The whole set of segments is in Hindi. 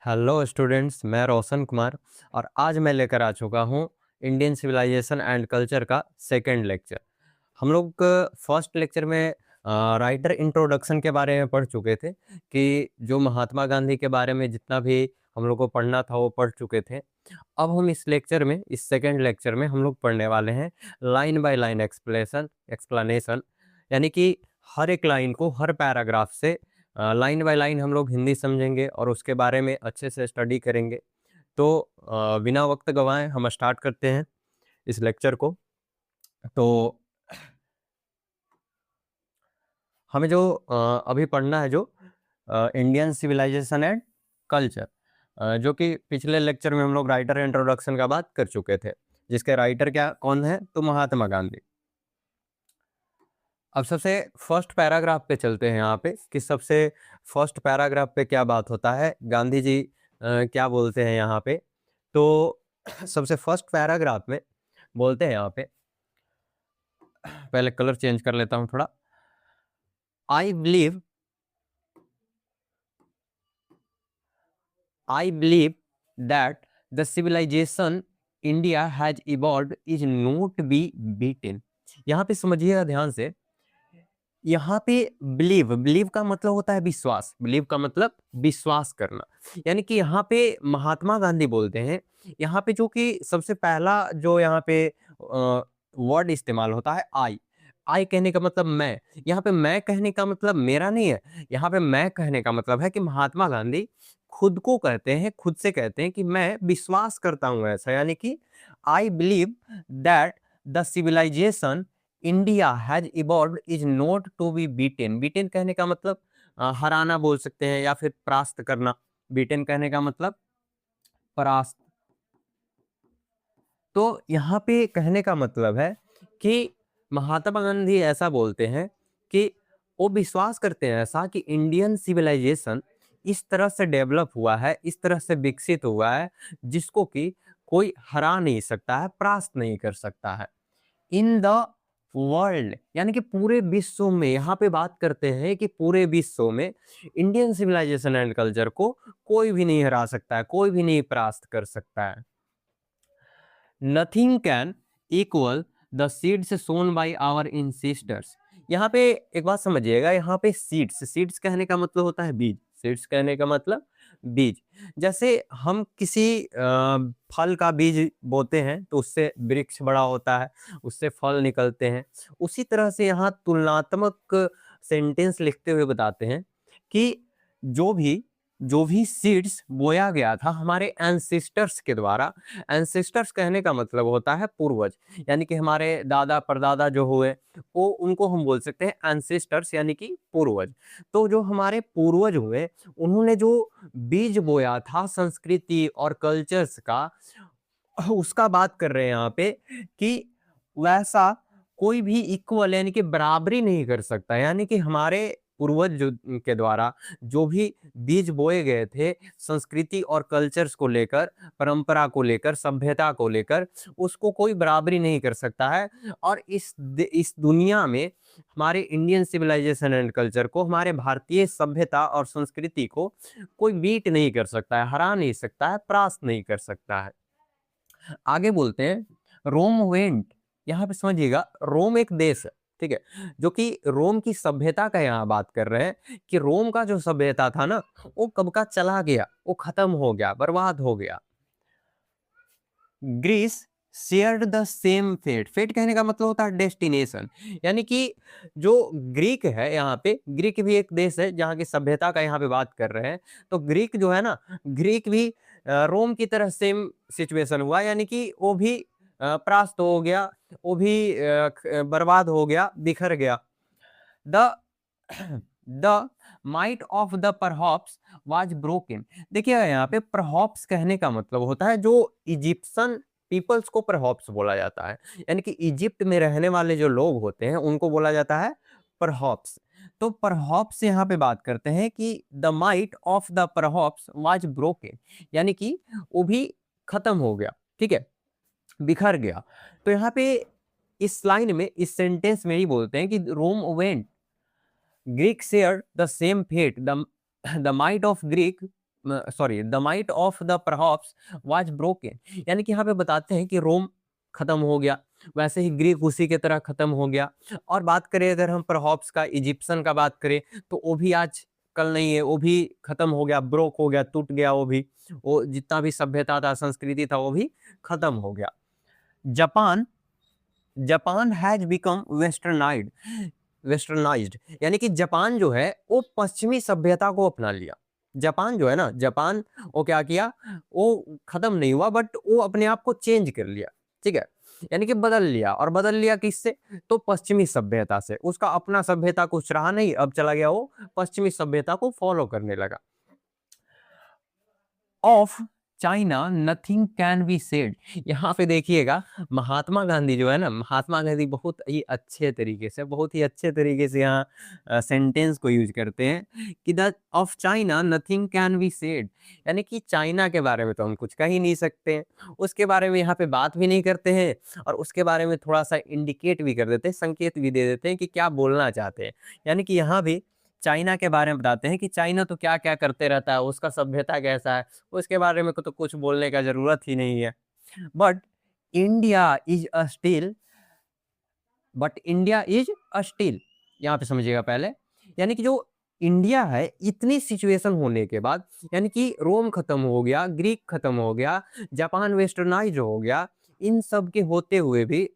हेलो स्टूडेंट्स, मैं रोशन कुमार और आज मैं लेकर आ चुका हूँ इंडियन सिविलाइजेशन एंड कल्चर का सेकंड लेक्चर। हम लोग फर्स्ट लेक्चर में राइटर इंट्रोडक्शन के बारे में पढ़ चुके थे कि जो महात्मा गांधी के बारे में जितना भी हम लोग को पढ़ना था वो पढ़ चुके थे। अब हम इस लेक्चर में, इस सेकंड लेक्चर में हम लोग पढ़ने वाले हैं लाइन बाय लाइन एक्सप्लेनेशन, यानी कि हर एक लाइन को, हर पैराग्राफ से लाइन बाय लाइन हम लोग हिंदी समझेंगे और उसके बारे में अच्छे से स्टडी करेंगे। तो बिना वक्त गवाएं हम स्टार्ट करते हैं इस लेक्चर को। तो हमें जो अभी पढ़ना है, जो इंडियन सिविलाइजेशन एंड कल्चर, जो कि पिछले लेक्चर में हम लोग राइटर इंट्रोडक्शन का बात कर चुके थे, जिसके राइटर क्या कौन है, तो महात्मा गांधी। अब सबसे फर्स्ट पैराग्राफ पे चलते हैं यहाँ पे कि सबसे फर्स्ट पैराग्राफ पे क्या बात होता है, गांधी जी क्या बोलते हैं यहाँ पे। तो सबसे फर्स्ट पैराग्राफ में बोलते हैं यहाँ पे, पहले कलर चेंज कर लेता हूँ थोड़ा। I believe that the civilization India has evolved is not be beaten. यहाँ पे समझिएगा ध्यान से, यहाँ पे बिलीव का मतलब होता है विश्वास, बिलीव का मतलब विश्वास करना। यानी कि यहाँ पे महात्मा गांधी बोलते हैं, यहाँ पे जो कि सबसे पहला जो यहाँ पे वर्ड इस्तेमाल होता है आई कहने का मतलब मैं। यहाँ पे मैं कहने का मतलब मेरा नहीं है, यहाँ पे मैं कहने का मतलब है कि महात्मा गांधी खुद को कहते हैं, खुद से कहते हैं कि मैं विश्वास करता हूँ ऐसा। यानी कि I believe that the civilization India has evolved is not to be beaten. Beaten कहने का मतलब हराना बोल सकते हैं या फिर परास्त करना। बीटेन कहने का मतलब परास्त। तो यहाँ पे कहने का मतलब है कि महात्मा गांधी ऐसा बोलते हैं कि वो विश्वास करते हैं ऐसा कि इंडियन सिविलाइजेशन इस तरह से डेवलप हुआ है, इस तरह से विकसित हुआ है, जिसको कि कोई हरा नहीं सकता है, परास्त नहीं कर सकता है। इन द वर्ल्ड, यानी कि पूरे विश्व में, यहाँ पे बात करते हैं कि पूरे विश्व में इंडियन सिविलाइजेशन एंड कल्चर को कोई भी नहीं हरा सकता है, कोई भी नहीं परास्त कर सकता है। Nothing can equal the seeds sown by our ancestors. यहाँ पे एक बात समझिएगा, यहाँ पे सीड्स कहने का मतलब होता है बीज। सीड्स कहने का मतलब बीज। जैसे हम किसी फल का बीज बोते हैं तो उससे वृक्ष बड़ा होता है, उससे फल निकलते हैं। उसी तरह से यहाँ तुलनात्मक सेंटेंस लिखते हुए बताते हैं कि जो भी सीड्स बोया गया था हमारे एंसेस्टर्स के द्वारा। एंसेस्टर्स कहने का मतलब होता है पूर्वज, यानी कि हमारे दादा परदादा जो हुए, वो उनको हम बोल सकते हैं एंसेस्टर्स, यानी कि पूर्वज। तो जो हमारे पूर्वज हुए, उन्होंने जो बीज बोया था संस्कृति और कल्चर्स का, उसका बात कर रहे हैं यहाँ पे कि वैसा कोई भी इक्वल, यानी कि बराबरी नहीं कर सकता। यानी कि हमारे पूर्वज जो के द्वारा जो भी बीज बोए गए थे संस्कृति और कल्चर्स को लेकर, परंपरा को लेकर, सभ्यता को लेकर, उसको कोई बराबरी नहीं कर सकता है। और इस दुनिया में हमारे इंडियन सिविलाइजेशन एंड कल्चर को, हमारे भारतीय सभ्यता और संस्कृति को कोई बीट नहीं कर सकता है, हरा नहीं सकता है, परास्त नहीं कर सकता है। आगे बोलते हैं रोम वेंट। यहाँ पे समझिएगा, रोम एक देश है, ठीक है, जो कि रोम की सभ्यता का यहाँ बात कर रहे हैं कि रोम का जो सभ्यता था ना, वो कब का चला गया, वो खत्म हो गया, बर्बाद हो गया। Greece shared the same fate. Fate कहने का मतलब होता है डेस्टिनेशन। यानी कि जो ग्रीक है, यहाँ पे ग्रीक भी एक देश है जहाँ की सभ्यता का यहाँ पे बात कर रहे हैं। तो ग्रीक जो है ना, ग्रीक भी रोम की तरह सेम सिचुएशन हुआ, यानी कि वो भी परास्त हो गया, वो भी बर्बाद हो गया, बिखर गया। The the might of the Persians was broken. देखिए यहाँ पे परहॉप्स कहने का मतलब होता है, जो इजिप्शियन पीपल्स को परहॉप्स बोला जाता है, यानी कि इजिप्ट में रहने वाले जो लोग होते हैं उनको बोला जाता है परहॉप्स। तो परहॉप्स यहाँ पे बात करते हैं कि the might of the Persians was broken, यानी कि वो भी खत्म हो गया, ठीक है, बिखर गया। तो यहाँ पे इस लाइन में, इस सेंटेंस में ही बोलते हैं कि Rome went, Greek shared the same fate. The might of Greek sorry, the might of the Persians was broken, यानी कि यहाँ पे बताते हैं कि रोम खत्म हो गया, वैसे ही ग्रीक उसी के तरह खत्म हो गया। और बात करें अगर हम परहॉप्स का, इजिप्शियन का बात करें, तो वो भी आज कल नहीं है, वो भी खत्म हो गया, ब्रोक हो गया, टूट गया, वो भी, वो जितना भी सभ्यता था, संस्कृति था, वो भी खत्म हो गया। Japan Japan has become westernised, यानी कि जापान जो है वो पश्चिमी सभ्यता को अपना लिया। जापान जो है ना, जापान वो क्या किया, वो खत्म नहीं हुआ, बट वो अपने आप को चेंज कर लिया, ठीक है, यानी कि बदल लिया। और बदल लिया किससे, तो पश्चिमी सभ्यता से। उसका अपना सभ्यता कुछ रहा नहीं, अब चला गया वो पश्चिमी सभ्यता को फॉलो करने लगा। Of China nothing can be said, यहाँ पे देखिएगा महात्मा गांधी जो है ना, महात्मा गांधी बहुत ही अच्छे तरीके से यहाँ सेंटेंस को यूज करते हैं कि the of China nothing can be said, यानी कि चाइना के बारे में तो हम कुछ कह ही नहीं सकते हैं, उसके बारे में यहाँ पे बात भी नहीं करते हैं, और उसके बारे में थोड़ा सा इंडिकेट भी कर देते हैं, संकेत भी दे देते हैं कि क्या बोलना चाहते हैं। यानी कि यहाँ भी चाइना के बारे में बताते हैं कि चाइना तो क्या क्या करते रहता है, उसका सभ्यता कैसा है, उसके बारे में तो कुछ बोलने का जरूरत ही नहीं है। But India is a still but India is a still, यहाँ पे समझिएगा पहले, यानी कि जो इंडिया है, इतनी सिचुएशन होने के बाद, यानी कि रोम खत्म हो गया, ग्रीक खत्म हो गया, जापान वेस्टर्नाइज हो गया, इन सब के होते हुए भी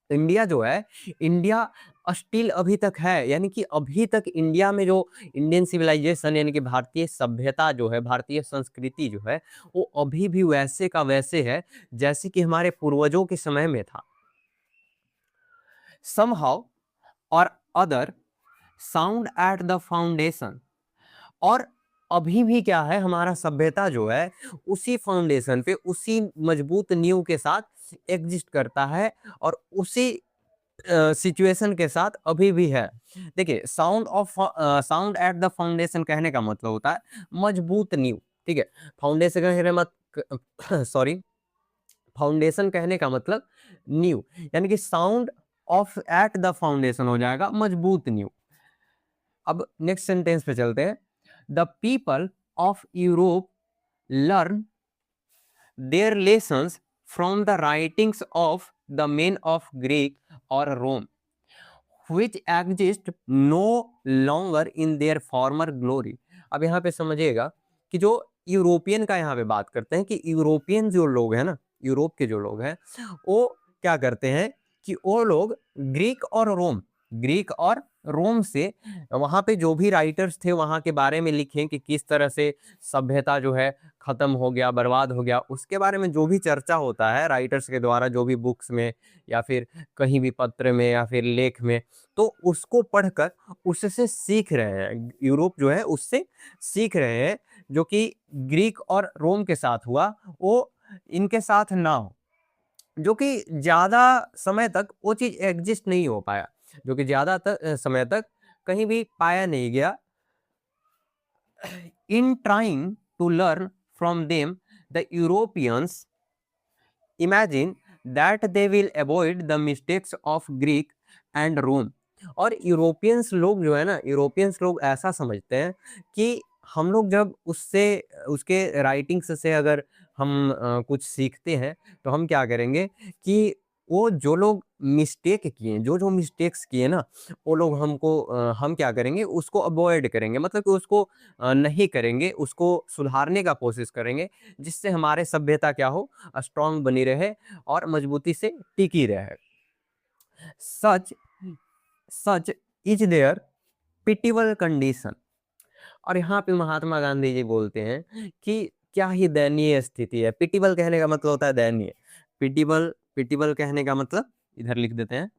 इंडिया जो है, इंडिया स्टिल अभी तक है, यानी कि अभी तक इंडिया में जो इंडियन सिविलाइजेशन, यानी कि भारतीय सभ्यता जो है, भारतीय संस्कृति जो है, वो अभी भी वैसे का वैसे है जैसे कि हमारे पूर्वजों के समय में था। somehow और other sound at the foundation, और अभी भी क्या है, हमारा सभ्यता जो है उसी फाउंडेशन पे, उसी मजबूत नींव के साथ एग्जिस्ट करता है, और उसी सिचुएशन के साथ अभी भी है। देखिए, साउंड एट द फाउंडेशन कहने का मतलब होता है मजबूत नींव, ठीक है। फाउंडेशन कहने मत सॉरी, फाउंडेशन कहने का मतलब नींव, यानी कि sound of at the foundation हो जाएगा मजबूत नींव। अब नेक्स्ट सेंटेंस पे चलते हैं। The people of Europe learn their lessons from the writings of the men of Greek और Rome which exist no longer in their former glory। अब यहाँ पे समझिएगा कि जो यूरोपियन का यहाँ पे बात करते हैं कि यूरोपियन जो लोग हैं ना, यूरोप के जो लोग हैं, वो क्या करते हैं कि वो लोग ग्रीक और रोम से, वहाँ पे जो भी राइटर्स थे वहाँ के बारे में लिखे कि किस तरह से सभ्यता जो है खत्म हो गया, बर्बाद हो गया, उसके बारे में जो भी चर्चा होता है राइटर्स के द्वारा, जो भी बुक्स में या फिर कहीं भी पत्र में या फिर लेख में, तो उसको पढ़कर उससे सीख रहे हैं, यूरोप जो है उससे सीख रहे हैं, जो कि ग्रीक और रोम के साथ हुआ वो इनके साथ ना हो, जो कि ज्यादा समय तक वो चीज एग्जिस्ट नहीं हो पाया, जो कि ज्यादा समय तक कहीं भी पाया नहीं गया। In trying to learn from them the Europeans imagine that they will avoid the mistakes of Greek and Rome. और यूरोपियंस लोग जो है ना, यूरोपियंस लोग ऐसा समझते हैं कि हम लोग जब उससे, उसके राइटिंग्स से अगर हम कुछ सीखते हैं, तो हम क्या करेंगे कि वो जो लोग मिस्टेक किए, जो जो मिस्टेक्स किए ना, वो लोग हम क्या करेंगे, उसको अवॉइड करेंगे, मतलब कि उसको नहीं करेंगे, उसको सुधारने का कोशिश करेंगे, जिससे हमारे सभ्यता क्या हो, स्ट्रांग बनी रहे और मजबूती से टिकी रहे। सच सच इज देयर पिटिबल कंडीशन। और यहाँ पे महात्मा गांधी जी बोलते हैं कि क्या ही दयनीय स्थिति है। पिटिबल कहने का मतलब होता है दयनीय। पिटिबल पिटिबल कहने का मतलब इधर लिख देते हैं।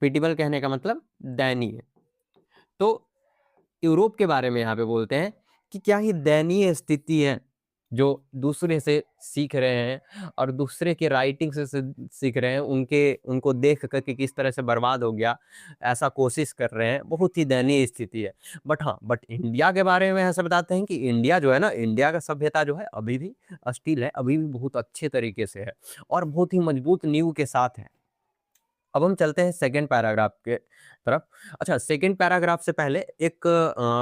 पिटिबल कहने का मतलब दयनीय। तो यूरोप के बारे में यहाँ पे बोलते हैं कि क्या ही दयनीय स्थिति है, जो दूसरे से सीख रहे हैं और दूसरे के राइटिंग से सीख रहे हैं, उनको देख कर के किस तरह से बर्बाद हो गया, ऐसा कोशिश कर रहे हैं, बहुत ही दयनीय स्थिति है। बट इंडिया के बारे में ऐसा बताते हैं कि इंडिया जो है ना, इंडिया का सभ्यता जो है अभी भी स्टिल है, अभी भी बहुत अच्छे तरीके से है और बहुत ही मजबूत नींव के साथ है। अब हम चलते हैं सेकंड पैराग्राफ के तरफ। अच्छा, सेकंड पैराग्राफ से पहले एक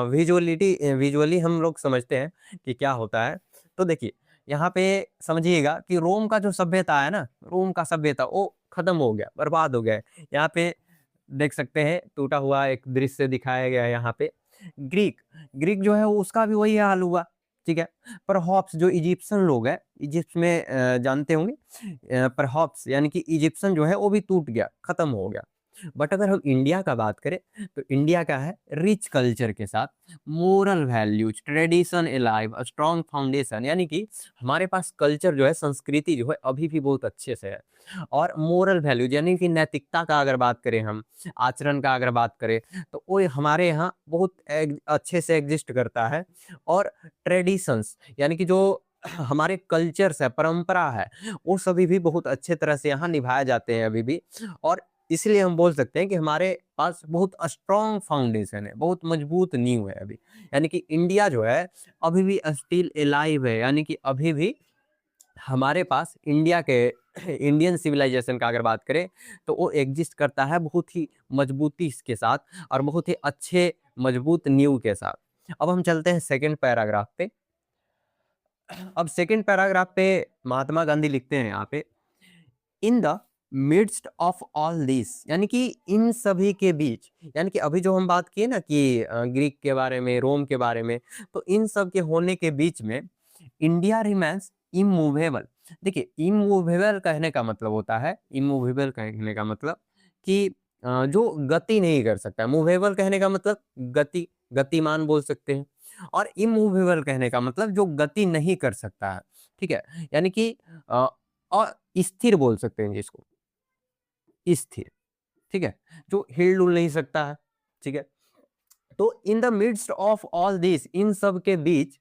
विजुअली हम लोग समझते हैं कि क्या होता है। तो देखिए, यहाँ पे समझिएगा कि रोम का जो सभ्यता है ना, रोम का सभ्यता वो खत्म हो गया, बर्बाद हो गया है। यहाँ पे देख सकते हैं टूटा हुआ एक दृश्य दिखाया गया है यहाँ पे। ग्रीक ग्रीक जो है उसका भी वही हाल हुआ, ठीक है। परहॉप्स जो इजिप्शियन लोग हैं, इजिप्ट में जानते होंगे, परहॉप्स यानी कि इजिप्शियन जो है वो भी टूट गया, खत्म हो गया। बट अगर हम इंडिया का बात करें तो इंडिया का है रिच कल्चर के साथ, moral values, tradition alive, strong foundation, यानी कि हमारे पास कल्चर जो है, संस्कृति जो है अभी भी बहुत अच्छे से है। और मोरल वैल्यूज यानी कि नैतिकता का अगर बात करें हम, आचरण का अगर बात करें, तो वो हमारे यहाँ बहुत अच्छे से एग्जिस्ट करता है। और ट्रेडिशंस यानी कि जो हमारे कल्चर्स है, परंपरा है, वो सभी भी बहुत अच्छे तरह से यहाँ निभाए जाते हैं अभी भी। और इसलिए हम बोल सकते हैं कि हमारे पास बहुत स्ट्रॉन्ग फाउंडेशन है, बहुत मजबूत नींव है अभी। यानी कि इंडिया जो है अभी भी स्टिल एलाइव है, यानी कि अभी भी हमारे पास इंडिया के इंडियन सिविलाइजेशन का अगर बात करें तो वो एग्जिस्ट करता है बहुत ही मजबूती के साथ और बहुत ही अच्छे मजबूत नींव के साथ। अब हम चलते हैं सेकंड पैराग्राफ पे। अब सेकंड पैराग्राफ पे महात्मा गांधी लिखते हैं यहाँ पे, इन the midst of all this, यानी कि इन सभी के बीच, यानी कि अभी जो हम बात किए ना कि ग्रीक के बारे में, रोम के बारे में, तो इन सब के होने के बीच में इंडिया रिमेन्स इमूवेबल। देखिए, इमूवेबल कहने का मतलब होता है, इमूवेबल कहने का मतलब कि जो गति नहीं कर सकता। मूवेबल कहने का मतलब गति, गतिमान बोल सकते हैं। और इमूवेबल कहने का मतलब जो गति नहीं कर सकता है, ठीक है। यानी कि स्थिर बोल सकते हैं जिसको, स्थिर, ठीक है, जो हिल डुल नहीं सकता है, ठीक है। तो in the midst of all this, इन सब के बीच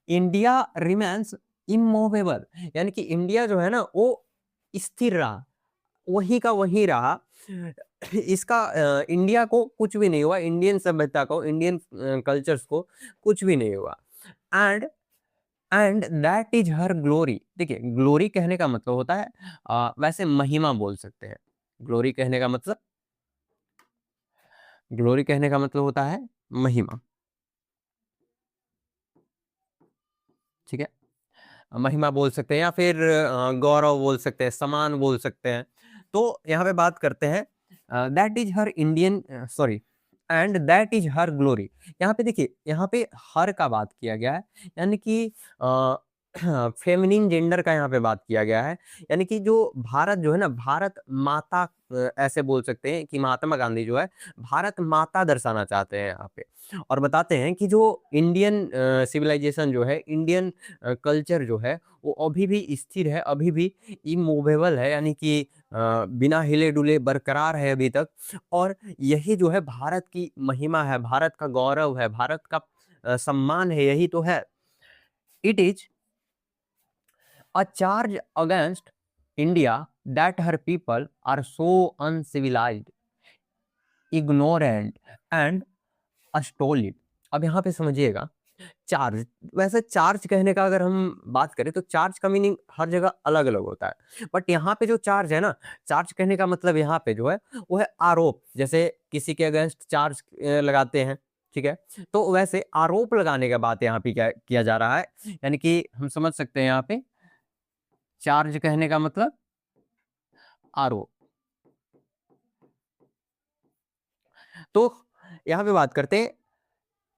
इंडिया रिमेन्स इमूवेबल, यानी कि इंडिया जो है ना वो स्थिर रहा, वही का वही रहा। इसका इंडिया को कुछ भी नहीं हुआ, इंडियन सभ्यता को, इंडियन कल्चर्स को कुछ भी नहीं हुआ। And and that is her glory. देखिए, ग्लोरी कहने का मतलब होता है वैसे महिमा बोल सकते हैं। ग्लोरी कहने का मतलब, ग्लोरी कहने का मतलब होता है महिमा, ठीक है। महिमा बोल सकते हैं या फिर गौरव बोल सकते हैं, सम्मान बोल सकते हैं। तो यहाँ पे बात करते हैं that is her Indian, sorry, and that is her glory. यहाँ पे देखिए, यहाँ पे हर का बात किया गया है, यानी कि फेमिनिन जेंडर का यहाँ पे बात किया गया है। यानी कि जो भारत जो है ना, भारत माता, ऐसे बोल सकते हैं कि महात्मा गांधी जो है भारत माता दर्शाना चाहते हैं यहाँ पे। और बताते हैं कि जो इंडियन सिविलाइजेशन जो है, इंडियन कल्चर जो है, वो अभी भी स्थिर है, अभी भी इमूवेबल है, यानी कि बिना हिले डुले बरकरार है अभी तक। और यही जो है भारत की महिमा है, भारत का गौरव है, भारत का सम्मान है, यही तो है। It is a charge against India that her people are so uncivilised, ignorant and stolid. अब यहाँ पे समझिएगा, चार्ज, वैसे चार्ज कहने का अगर हम बात करें तो चार्ज का मीनिंग हर जगह अलग अलग होता है। बट यहाँ पे जो चार्ज है ना, चार्ज कहने का मतलब यहाँ पे जो है वो है आरोप। जैसे किसी के अगेंस्ट चार्ज लगाते हैं, ठीक है। तो वैसे आरोप लगाने का बात यहाँ पे क्या किया जा रहा है, यानी कि हम समझ सकते हैं यहाँ पे चार्ज कहने का मतलब आरोप। तो यहाँ पे बात करते हैं,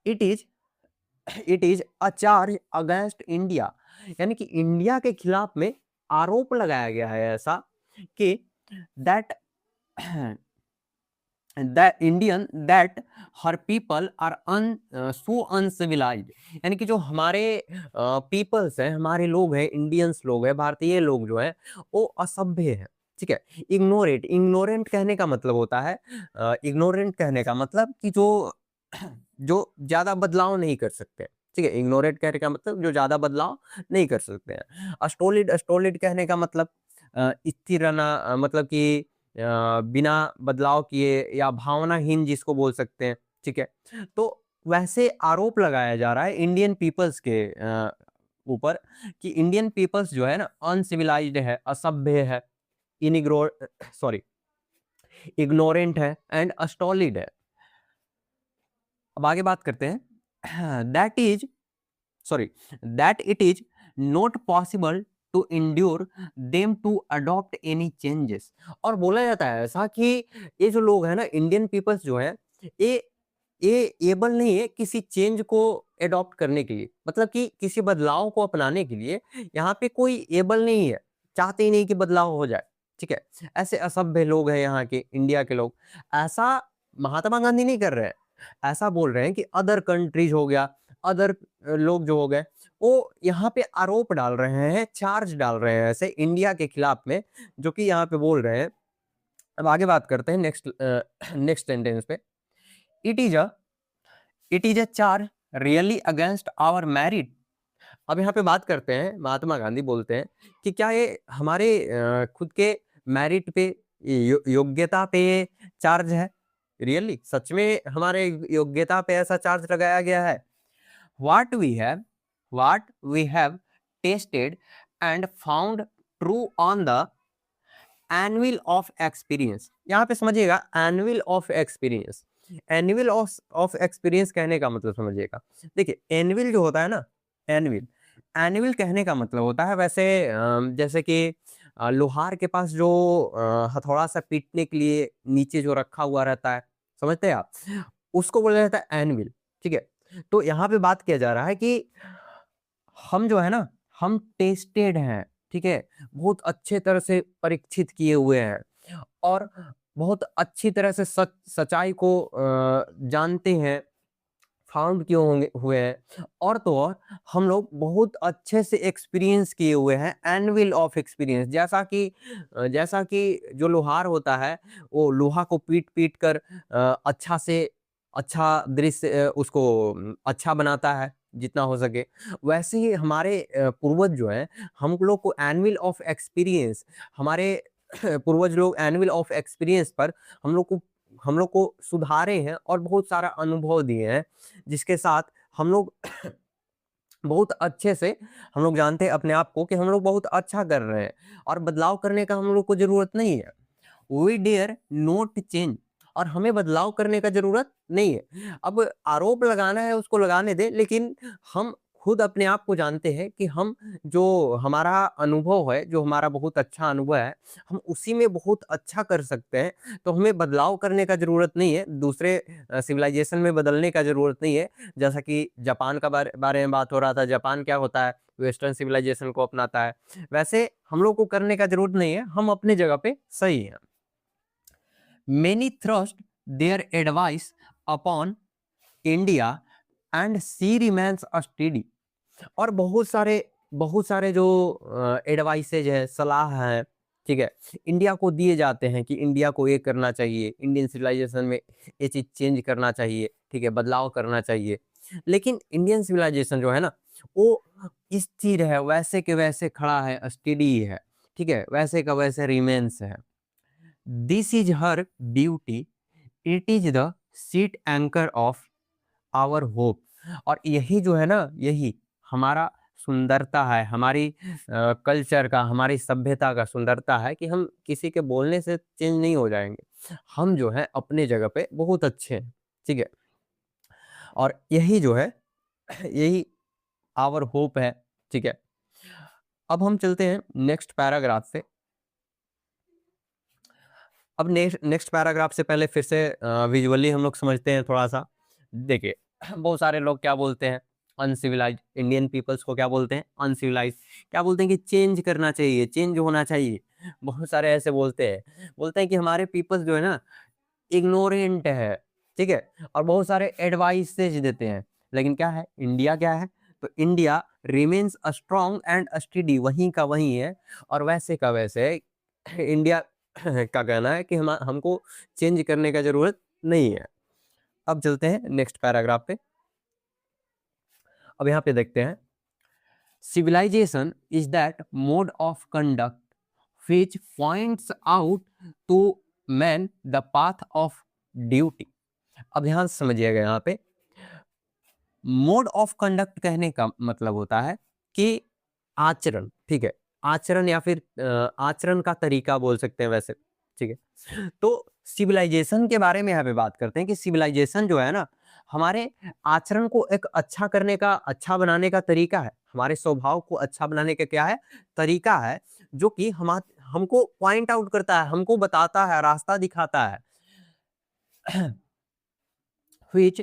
it is it is a charge against India, यानी कि इंडिया के खिलाफ में आरोप लगाया गया है ऐसा कि that that Indian that her people are so uncivilized, यानी कि जो हमारे पीपल्स हैं, हमारे लोग हैं, इंडियंस लोग हैं, भारतीय लोग जो है वो असभ्य है, ठीक है। इग्नोरेट, इग्नोरेंट कहने का मतलब होता है, इग्नोरेंट कहने का मतलब कि जो जो ज्यादा बदलाव नहीं कर सकते, ठीक है। इग्नोरेट कहने का मतलब जो ज्यादा बदलाव नहीं कर सकते हैं। अस्टोलिड, अस्टोलिड कहने का मतलब स्थिर रहना, मतलब कि बिना बदलाव किए या भावनाहीन जिसको बोल सकते हैं, ठीक है। तो वैसे आरोप लगाया जा रहा है इंडियन पीपल्स के ऊपर कि इंडियन पीपल्स जो है ना अनसिविलाइज्ड है, असभ्य है, इनिग्रो सॉरी इग्नोरेंट है एंड स्टॉलिड है। अब आगे बात करते हैं that it is not possible to endure them to adopt any changes. और बोला जाता है ऐसा कि ये जो लोग हैं ना, इंडियन पीपल्स जो है, ये ये एबल नहीं है किसी चेंज को अडॉप्ट करने के लिए, मतलब कि किसी बदलाव को अपनाने के लिए यहाँ पे कोई एबल नहीं है, चाहते ही नहीं कि बदलाव हो जाए। ठीक है, ऐसे असभ्य लोग हैं यहाँ के इंडिया के लोग। ऐसा महात्मा गांधी नहीं कर रहे हैं, ऐसा बोल रहे हैं कि अदर कंट्रीज हो गया, अदर लोग जो हो गए, वो यहाँ पे आरोप डाल रहे हैं, चार्ज डाल रहे हैं ऐसे इंडिया के खिलाफ में, जो कि यहाँ पे बोल रहे हैं। अब आगे बात करते हैं नेक्स्ट सेंटेंस पे। It is a it is a charge really against our merit. अब यहाँ पे बात करते हैं, महात्मा गांधी बोलते हैं कि क्या ये हमारे खुद के मैरिट पे, योग्यता पे चार्ज है? रियली सच में हमारे योग्यता पे ऐसा चार्ज लगाया गया है? what we have what we have tasted and found true on the annual of experience। यहाँ पे समझिएगा, annual of experience, annual of experience कहने का मतलब समझिएगा। देखिए annual जो होता है ना, annual कहने का मतलब होता है वैसे जैसे कि लोहार के पास जो हथौड़ा सा पीटने के लिए नीचे जो रखा हुआ रहता है, समझते हैं आप, उसको बोला जाता है एनविल। ठीक है, तो यहाँ पे बात किया जा रहा है कि हम जो है ना, हम टेस्टेड हैं, ठीक है, बहुत अच्छे तरह से परीक्षित किए हुए हैं और बहुत अच्छी तरह से सच्चाई को जानते हैं, फाउंड क्यों होंगे हुए हैं, और तो और हम लोग बहुत अच्छे से एक्सपीरियंस किए हुए हैं, एनविल ऑफ एक्सपीरियंस। जैसा कि जो लोहार होता है वो लोहा को पीट पीट कर अच्छा से अच्छा दृश्य उसको अच्छा बनाता है जितना हो सके, वैसे ही हमारे पूर्वज जो हैं, हम लोग को एनविल ऑफ एक्सपीरियंस, हमारे पूर्वज लोग एनविल ऑफ एक्सपीरियंस पर हम लोग को सुधारे हैं और बहुत सारा अनुभव दिए हैं, जिसके साथ हम लोग बहुत अच्छे से हम लोग जानते हैं अपने आप को कि हम लोग बहुत अच्छा कर रहे हैं और बदलाव करने का हम लोग को जरूरत नहीं है। वी डेयर नॉट चेंज, और हमें बदलाव करने का जरूरत नहीं है। अब आरोप लगाना है उसको लगाने दे, लेकिन हम खुद अपने आप को जानते हैं कि हम जो हमारा अनुभव है, जो हमारा बहुत अच्छा अनुभव है, हम उसी में बहुत अच्छा कर सकते हैं। तो हमें बदलाव करने का जरूरत नहीं है, दूसरे सिविलाइजेशन में बदलने का जरूरत नहीं है। जैसा कि जापान का बारे में बात हो रहा था, जापान क्या होता है, वेस्टर्न सिविलाइजेशन को अपनाता है, वैसे हम लोग को करने का जरूरत नहीं है, हम अपने जगह पे सही हैं। Many thrust their advice upon India and she remains steady। और बहुत सारे जो एडवाइसेज है, सलाह है, ठीक है, इंडिया को दिए जाते हैं कि इंडिया को ये करना चाहिए, इंडियन सिविलाइजेशन में ये चीज चेंज करना चाहिए, ठीक है, बदलाव करना चाहिए। लेकिन इंडियन सिविलाइजेशन जो है ना, वो स्थिर है, वैसे के वैसे खड़ा है, स्टेडी है, ठीक है, वैसे का वैसे रिमेन्स है। This is her beauty, it is the seat anchor of our hope. और यही जो है ना, यही हमारा सुंदरता है, हमारी कल्चर का, हमारी सभ्यता का सुंदरता है कि हम किसी के बोलने से चेंज नहीं हो जाएंगे। हम जो है अपने जगह पे बहुत अच्छे हैं, ठीक है, और यही जो है यही आवर होप है, ठीक है। अब हम चलते हैं नेक्स्ट पैराग्राफ से। अब नेक्स्ट पैराग्राफ से पहले फिर से विजुअली हम लोग समझते हैं थोड़ा सा। देखिए बहुत सारे लोग क्या बोलते हैं, अनसिविलाइज इंडियन पीपल्स को क्या बोलते हैं, अनसिविलाइज। क्या बोलते हैं कि चेंज करना चाहिए, चेंज होना चाहिए। बहुत सारे ऐसे बोलते हैं कि हमारे पीपल्स जो है ना, इग्नोरेंट है, ठीक है, और बहुत सारे एडवाइसेज देते हैं। लेकिन क्या है, इंडिया क्या है, तो India remains strong and study, वहीं का वहीं है और वैसे का वैसे इंडिया का कहना है कि हमको चेंज करने का जरूरत नहीं है। अब चलते हैं नेक्स्ट पैराग्राफ पे। अब यहाँ पे देखते हैं, civilization is that mode of conduct which points out to man the path of duty। अब ध्यान से समझिएगा, यहाँ पे मोड ऑफ कंडक्ट कहने का मतलब होता है कि आचरण, ठीक है, आचरण या फिर आचरण का तरीका बोल सकते हैं वैसे, ठीक है। तो सिविलाइजेशन के बारे में यहाँ पे बात करते हैं कि सिविलाइजेशन जो है ना, हमारे आचरण को एक अच्छा करने का, अच्छा बनाने का तरीका है। हमारे स्वभाव को अच्छा बनाने का क्या है, तरीका है, जो कि हमको पॉइंट आउट करता है, हमको बताता है, रास्ता दिखाता है। which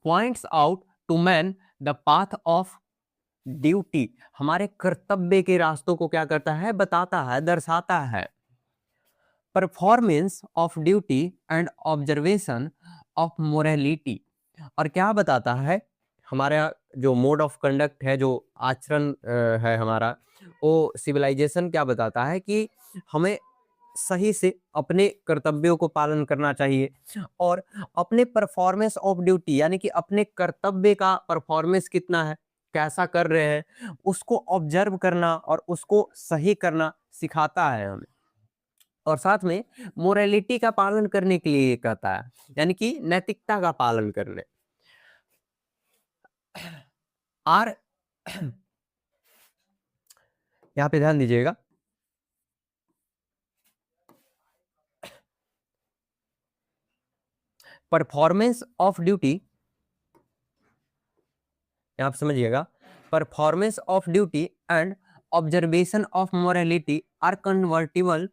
points out to man the path of duty, हमारे कर्तव्य के रास्तों को क्या करता है, बताता है, दर्शाता है। Performance of duty and observation of morality, और क्या बताता है, हमारा जो मोड ऑफ कंडक्ट है, जो आचरण है हमारा, वो सिविलाइजेशन क्या बताता है कि हमें सही से अपने कर्तव्यों को पालन करना चाहिए, और अपने परफॉर्मेंस ऑफ ड्यूटी यानी कि अपने कर्तव्य का परफॉर्मेंस कितना है, कैसा कर रहे हैं, उसको ऑब्जर्व करना और उसको सही करना सिखाता है हमें। और साथ में मोरालिटी का पालन करने के लिए ये कहता है, यानी कि नैतिकता का पालन करने। और यहाँ पे ध्यान दीजिएगा, परफॉर्मेंस ऑफ ड्यूटी, आप समझिएगा, performance of duty and observation of morality are convertible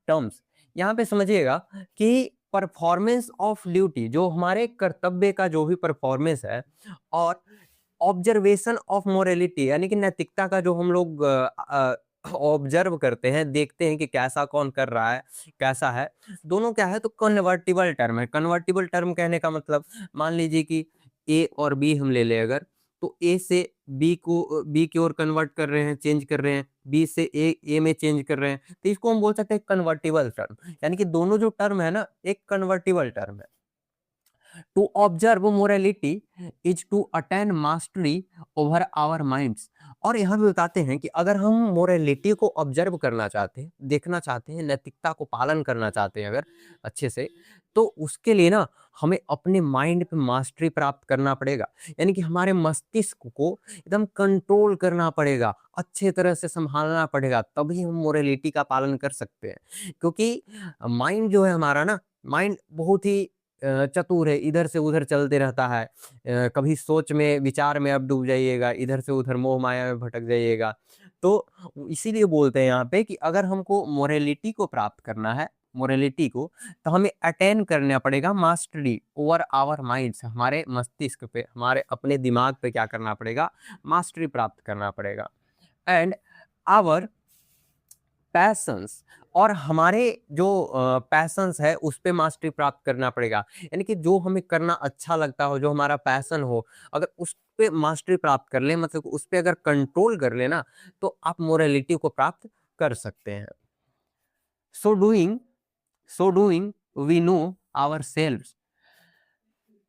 terms. यहाँ पे समझिएगा कि परफॉर्मेंस ऑफ ड्यूटी, जो हमारे कर्तव्य का जो भी परफॉर्मेंस है, और ऑब्जर्वेशन ऑफ मोरालिटी यानी कि नैतिकता का जो हम लोग ऑब्जर्व करते हैं, देखते हैं कि कैसा कौन कर रहा है, कैसा है, दोनों क्या है, तो कन्वर्टिबल टर्म है। कन्वर्टिबल टर्म कहने का मतलब, मान लीजिए कि ए और बी हम ले लें अगर, तो ए से बी की ओर कन्वर्ट कर रहे हैं, चेंज कर रहे हैं, बी से ए में चेंज कर रहे हैं, तो इसको हम बोल सकते हैं कन्वर्टिबल टर्म। यानी कि दोनों जो टर्म है ना, एक कन्वर्टिबल टर्म है। To observe morality is to attain mastery over our minds, और यहाँ भी बताते हैं कि अगर हम मोरालिटी को ऑब्जर्व करना चाहते हैं, देखना चाहते हैं, नैतिकता को पालन करना चाहते हैं अगर अच्छे से, तो उसके लिए ना हमें अपने माइंड पे मास्टरी प्राप्त करना पड़ेगा। यानी कि हमारे मस्तिष्क को एकदम कंट्रोल करना पड़ेगा, अच्छे तरह से संभालना पड़ेगा, तभी हम मोरालिटी का पालन कर सकते हैं। क्योंकि माइंड जो है हमारा ना, माइंड बहुत ही चतुर है, इधर से उधर चलते रहता है। कभी सोच में, विचार में अब डूब जाइएगा, इधर से उधर मोह माया में भटक जाइएगा। तो इसीलिए बोलते हैं यहाँ पे कि अगर हमको मोरालिटी को प्राप्त करना है, मोरालिटी को, तो हमें अटेन करना पड़ेगा मास्टरी ओवर आवर माइंड्स, हमारे मस्तिष्क पे, हमारे अपने दिमाग पे क्या करना पड़ेगा, मास्टरी प्राप्त करना पड़ेगा। एंड आवर पैशंस, और हमारे जो पैशंस है उस पे मास्टरी प्राप्त करना पड़ेगा। यानी कि जो हमें करना अच्छा लगता हो, जो हमारा पैशन हो, अगर उस पे मास्टरी प्राप्त कर ले, मतलब उस पे अगर कंट्रोल कर लेना, तो आप मोरालिटी को प्राप्त कर सकते हैं। So doing so doing we know ourselves,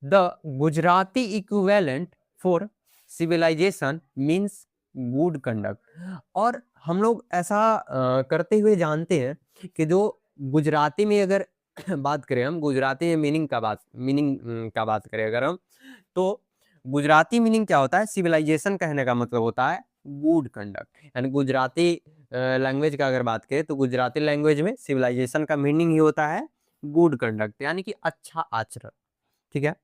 the Gujarati equivalent for civilization means good conduct. और हम लोग ऐसा करते हुए जानते हैं कि जो गुजराती में अगर बात करें, हम गुजराती में मीनिंग का बात करें अगर हम, तो गुजराती मीनिंग क्या होता है, सिविलाइजेशन कहने का मतलब होता है गुड कंडक्ट। यानी गुजराती लैंग्वेज का अगर बात करें, तो गुजराती लैंग्वेज में सिविलाइजेशन का मीनिंग ही होता है गुड कंडक्ट, यानी कि अच्छा आचरण। ठीक है,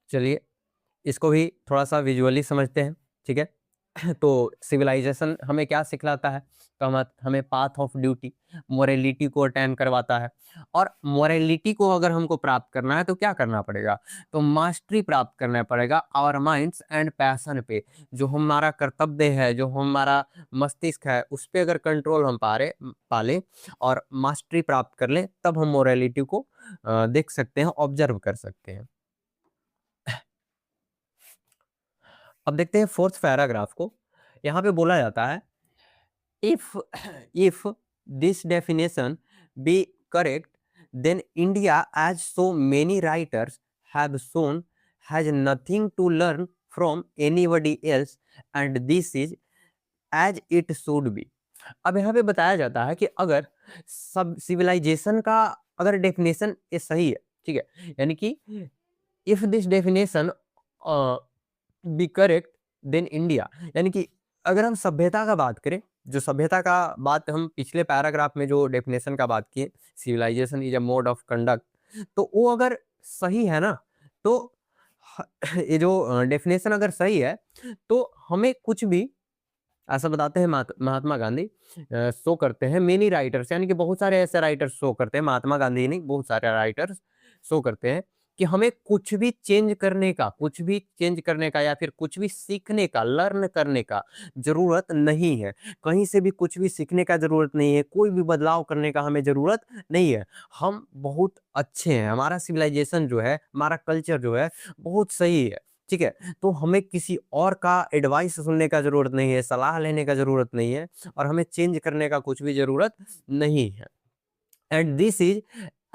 चलिए इसको भी थोड़ा सा विजुअली समझते हैं। ठीक है, तो सिविलाइजेशन हमें क्या सिखलाता है, तो हमें पाथ ऑफ ड्यूटी, मोरालिटी को अटेन करवाता है। और मोरालिटी को अगर हमको प्राप्त करना है तो क्या करना पड़ेगा, तो मास्टरी प्राप्त करना पड़ेगा आवर माइंड्स एंड पैशन पे। जो हमारा कर्तव्य है, जो हमारा मस्तिष्क है, उस पर अगर कंट्रोल हम पाले और मास्टरी प्राप्त कर लें, तब हम मोरालिटी को देख सकते हैं, ऑब्जर्व कर सकते हैं। अब देखते हैं फोर्थ पैराग्राफ को। यहाँ पे बोला जाता है, if if this definition be correct, then India as so many writers have shown has nothing to learn from anybody else and this is as it should be। अब यहाँ पे बताया जाता है कि अगर सब सिविलाइजेशन का अगर डेफिनेशन ये सही है, ठीक है, यानी कि if this definition be correct, then India, यानी कि अगर हम सभ्यता का बात करें, जो सभ्यता का बात हम पिछले पैराग्राफ में जो डेफिनेशन का बात किए, civilization is a mode of conduct, तो वो अगर सही है ना, तो ये जो डेफिनेशन अगर सही है तो हमें कुछ भी, ऐसा बताते हैं महात्मा गांधी, शो करते हैं मेनी राइटर्स, यानी कि बहुत सारे ऐसे राइटर्स शो करते हैं, महात्मा गांधी ही नहीं, बहुत सारे राइटर्स शो करते हैं कि हमें कुछ भी चेंज करने का, कुछ भी चेंज करने का या फिर कुछ भी सीखने का, लर्न करने का जरूरत नहीं है। कहीं से भी कुछ भी सीखने का जरूरत नहीं है, कोई भी बदलाव करने का हमें जरूरत नहीं है। हम बहुत अच्छे हैं, हमारा सिविलाइजेशन जो है, हमारा कल्चर जो है बहुत सही है, ठीक है। तो हमें किसी और का एडवाइस सुनने का जरूरत नहीं है, सलाह लेने का जरूरत नहीं है, और हमें चेंज करने का कुछ भी जरूरत नहीं है। And this is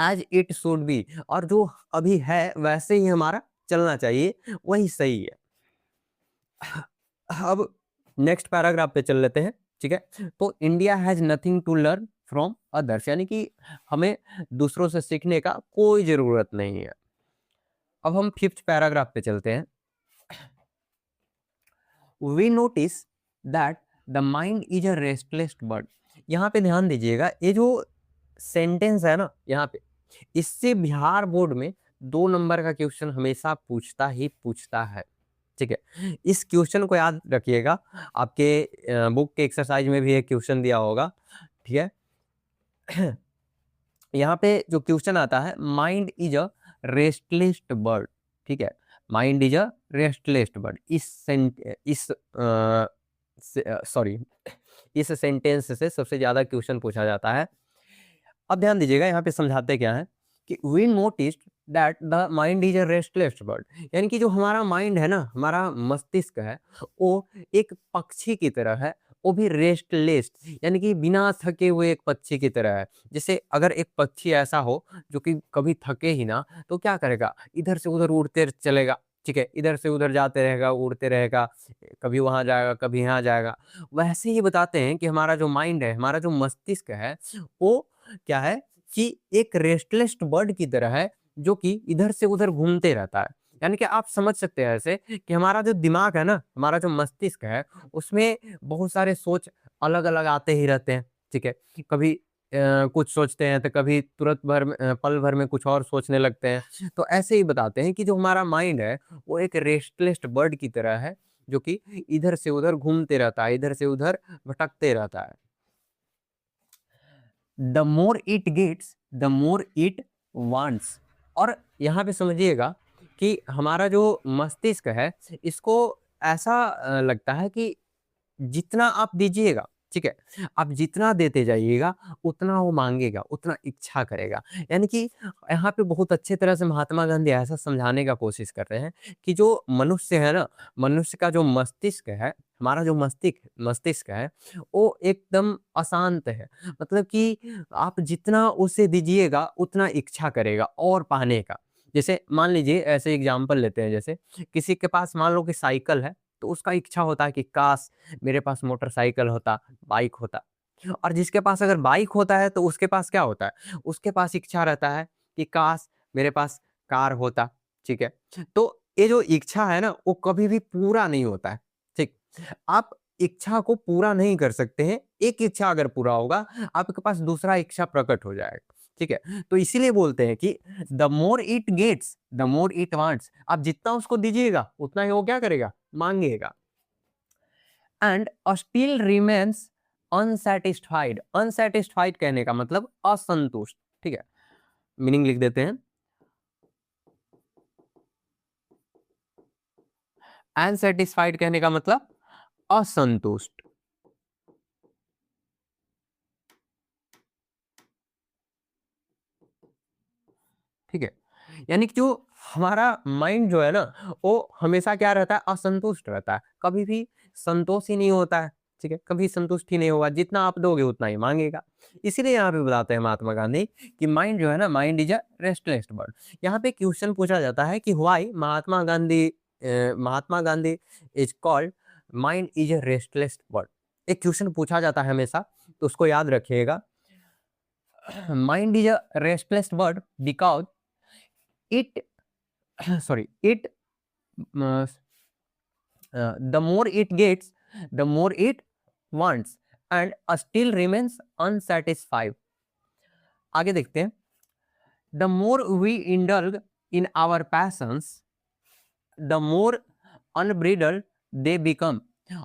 as it should be, और जो अभी है वैसे ही हमारा चलना चाहिए, वही सही है। अब नेक्स्ट पैराग्राफ पे चल लेते हैं, ठीक है। तो India has nothing to learn from others, यानी कि हमें दूसरों से सीखने का कोई जरूरत नहीं है। अब हम फिफ्थ पैराग्राफ पे चलते हैं। We notice that the mind is a restless bird। यहाँ पे ध्यान दीजिएगा, ये जो सेंटेंस है ना यहाँ पे, इससे बिहार बोर्ड में 2 नंबर का क्वेश्चन हमेशा पूछता ही पूछता है, ठीक है। इस क्वेश्चन को याद रखिएगा, आपके बुक के एक्सरसाइज में भी एक क्वेश्चन दिया होगा, ठीक है। यहाँ पे जो क्वेश्चन आता है, mind is a restless bird, ठीक है, mind is a restless bird, इस सेंटेंस से सबसे ज्यादा क्वेश्चन पूछा जाता है। अब ध्यान दीजिएगा, यहाँ पे समझाते क्या है कि we noticed that the mind is a restless bird, यानी कि जो हमारा माइंड है ना, हमारा मस्तिष्क है, वो एक पक्षी की तरह है, वो भी रेस्टलेस, यानी कि बिना थके हुए एक पक्षी की तरह है। जैसे अगर एक पक्षी ऐसा हो जो कि कभी थके ही ना, तो क्या करेगा, इधर से उधर उड़ते चलेगा, ठीक है, इधर से उधर जाते रहेगा, उड़ते रहेगा, कभी वहां जाएगा, कभी यहाँ जाएगा। वैसे ही बताते हैं कि हमारा जो माइंड है, हमारा जो मस्तिष्क है, वो क्या है कि एक रेस्टलेस बर्ड की तरह है, जो कि इधर से उधर घूमते रहता है। यानी कि आप समझ सकते हैं ऐसे कि हमारा जो दिमाग है ना, हमारा जो मस्तिष्क है, उसमें बहुत सारे सोच अलग अलग आते ही रहते हैं, ठीक है। कभी कुछ सोचते हैं तो कभी तुरंत भर में पल भर में कुछ और सोचने लगते हैं। तो ऐसे ही बताते हैं कि जो हमारा माइंड है, वो एक रेस्टलेस बर्ड की तरह है, जो कि इधर से उधर घूमते रहता है, इधर से उधर भटकते रहता है। The more it gets the more it wants. और यहाँ पे समझिएगा कि हमारा जो मस्तिष्क है, इसको ऐसा लगता है कि जितना आप दीजिएगा, ठीक है, आप जितना देते जाइएगा उतना वो मांगेगा, उतना इच्छा करेगा। यानी कि यहाँ पे बहुत अच्छे तरह से महात्मा गांधी ऐसा समझाने का कोशिश कर रहे हैं कि जो मनुष्य है ना, मनुष्य का जो मस्तिष्क है, हमारा जो मस्तिष्क है, वो एकदम अशांत है। मतलब कि आप जितना उसे दीजिएगा उतना इच्छा करेगा और पाने का। जैसे मान लीजिए, ऐसे एग्जाम्पल लेते हैं, जैसे किसी के पास मान लो कि साइकिल है, तो उसका इच्छा होता है कि काश मेरे पास मोटरसाइकिल होता, बाइक होता। और जिसके पास अगर बाइक होता है तो उसके पास क्या होता है, उसके पास इच्छा रहता है कि काश मेरे पास कार होता, ठीक है। तो ये जो इच्छा है ना, वो कभी भी पूरा नहीं होता है, ठीक। आप इच्छा को पूरा नहीं कर सकते हैं, एक इच्छा अगर पूरा होगा, आपके पास दूसरा इच्छा प्रकट हो जाएगा, ठीक है। तो इसीलिए बोलते हैं कि the more it gets the more it wants, आप जितना उसको दीजिएगा उतना ही वो क्या करेगा, मांगेगा। And still remains unsatisfied. Unsatisfied कहने का मतलब असंतुष्ट, ठीक है। मीनिंग लिख देते हैं, अनसेटिस्फाइड कहने का मतलब असंतुष्ट, ठीक है। यानी कि जो हमारा माइंड जो है ना, वो हमेशा क्या रहता है, असंतुष्ट रहता है, कभी भी संतोष ही नहीं होता है, ठीक है, कभी संतुष्ट ही नहीं होगा, जितना आप दोगे उतना ही मांगेगा। इसीलिए यहाँ पे बताते हैं महात्मा गांधी कि माइंड जो है ना, mind is a restless bird. यहाँ पे क्वेश्चन पूछा जाता है कि why Mahatma Gandhi is called mind is a restless bird. एक क्वेश्चन पूछा जाता है हमेशा, तो उसको याद रखिएगा। Mind is a restless bird because it sorry it the more it gets, the more it wants, and still remains unsatisfied. आगे देखते हैं, the more we indulge in our passions the more unbridled they become.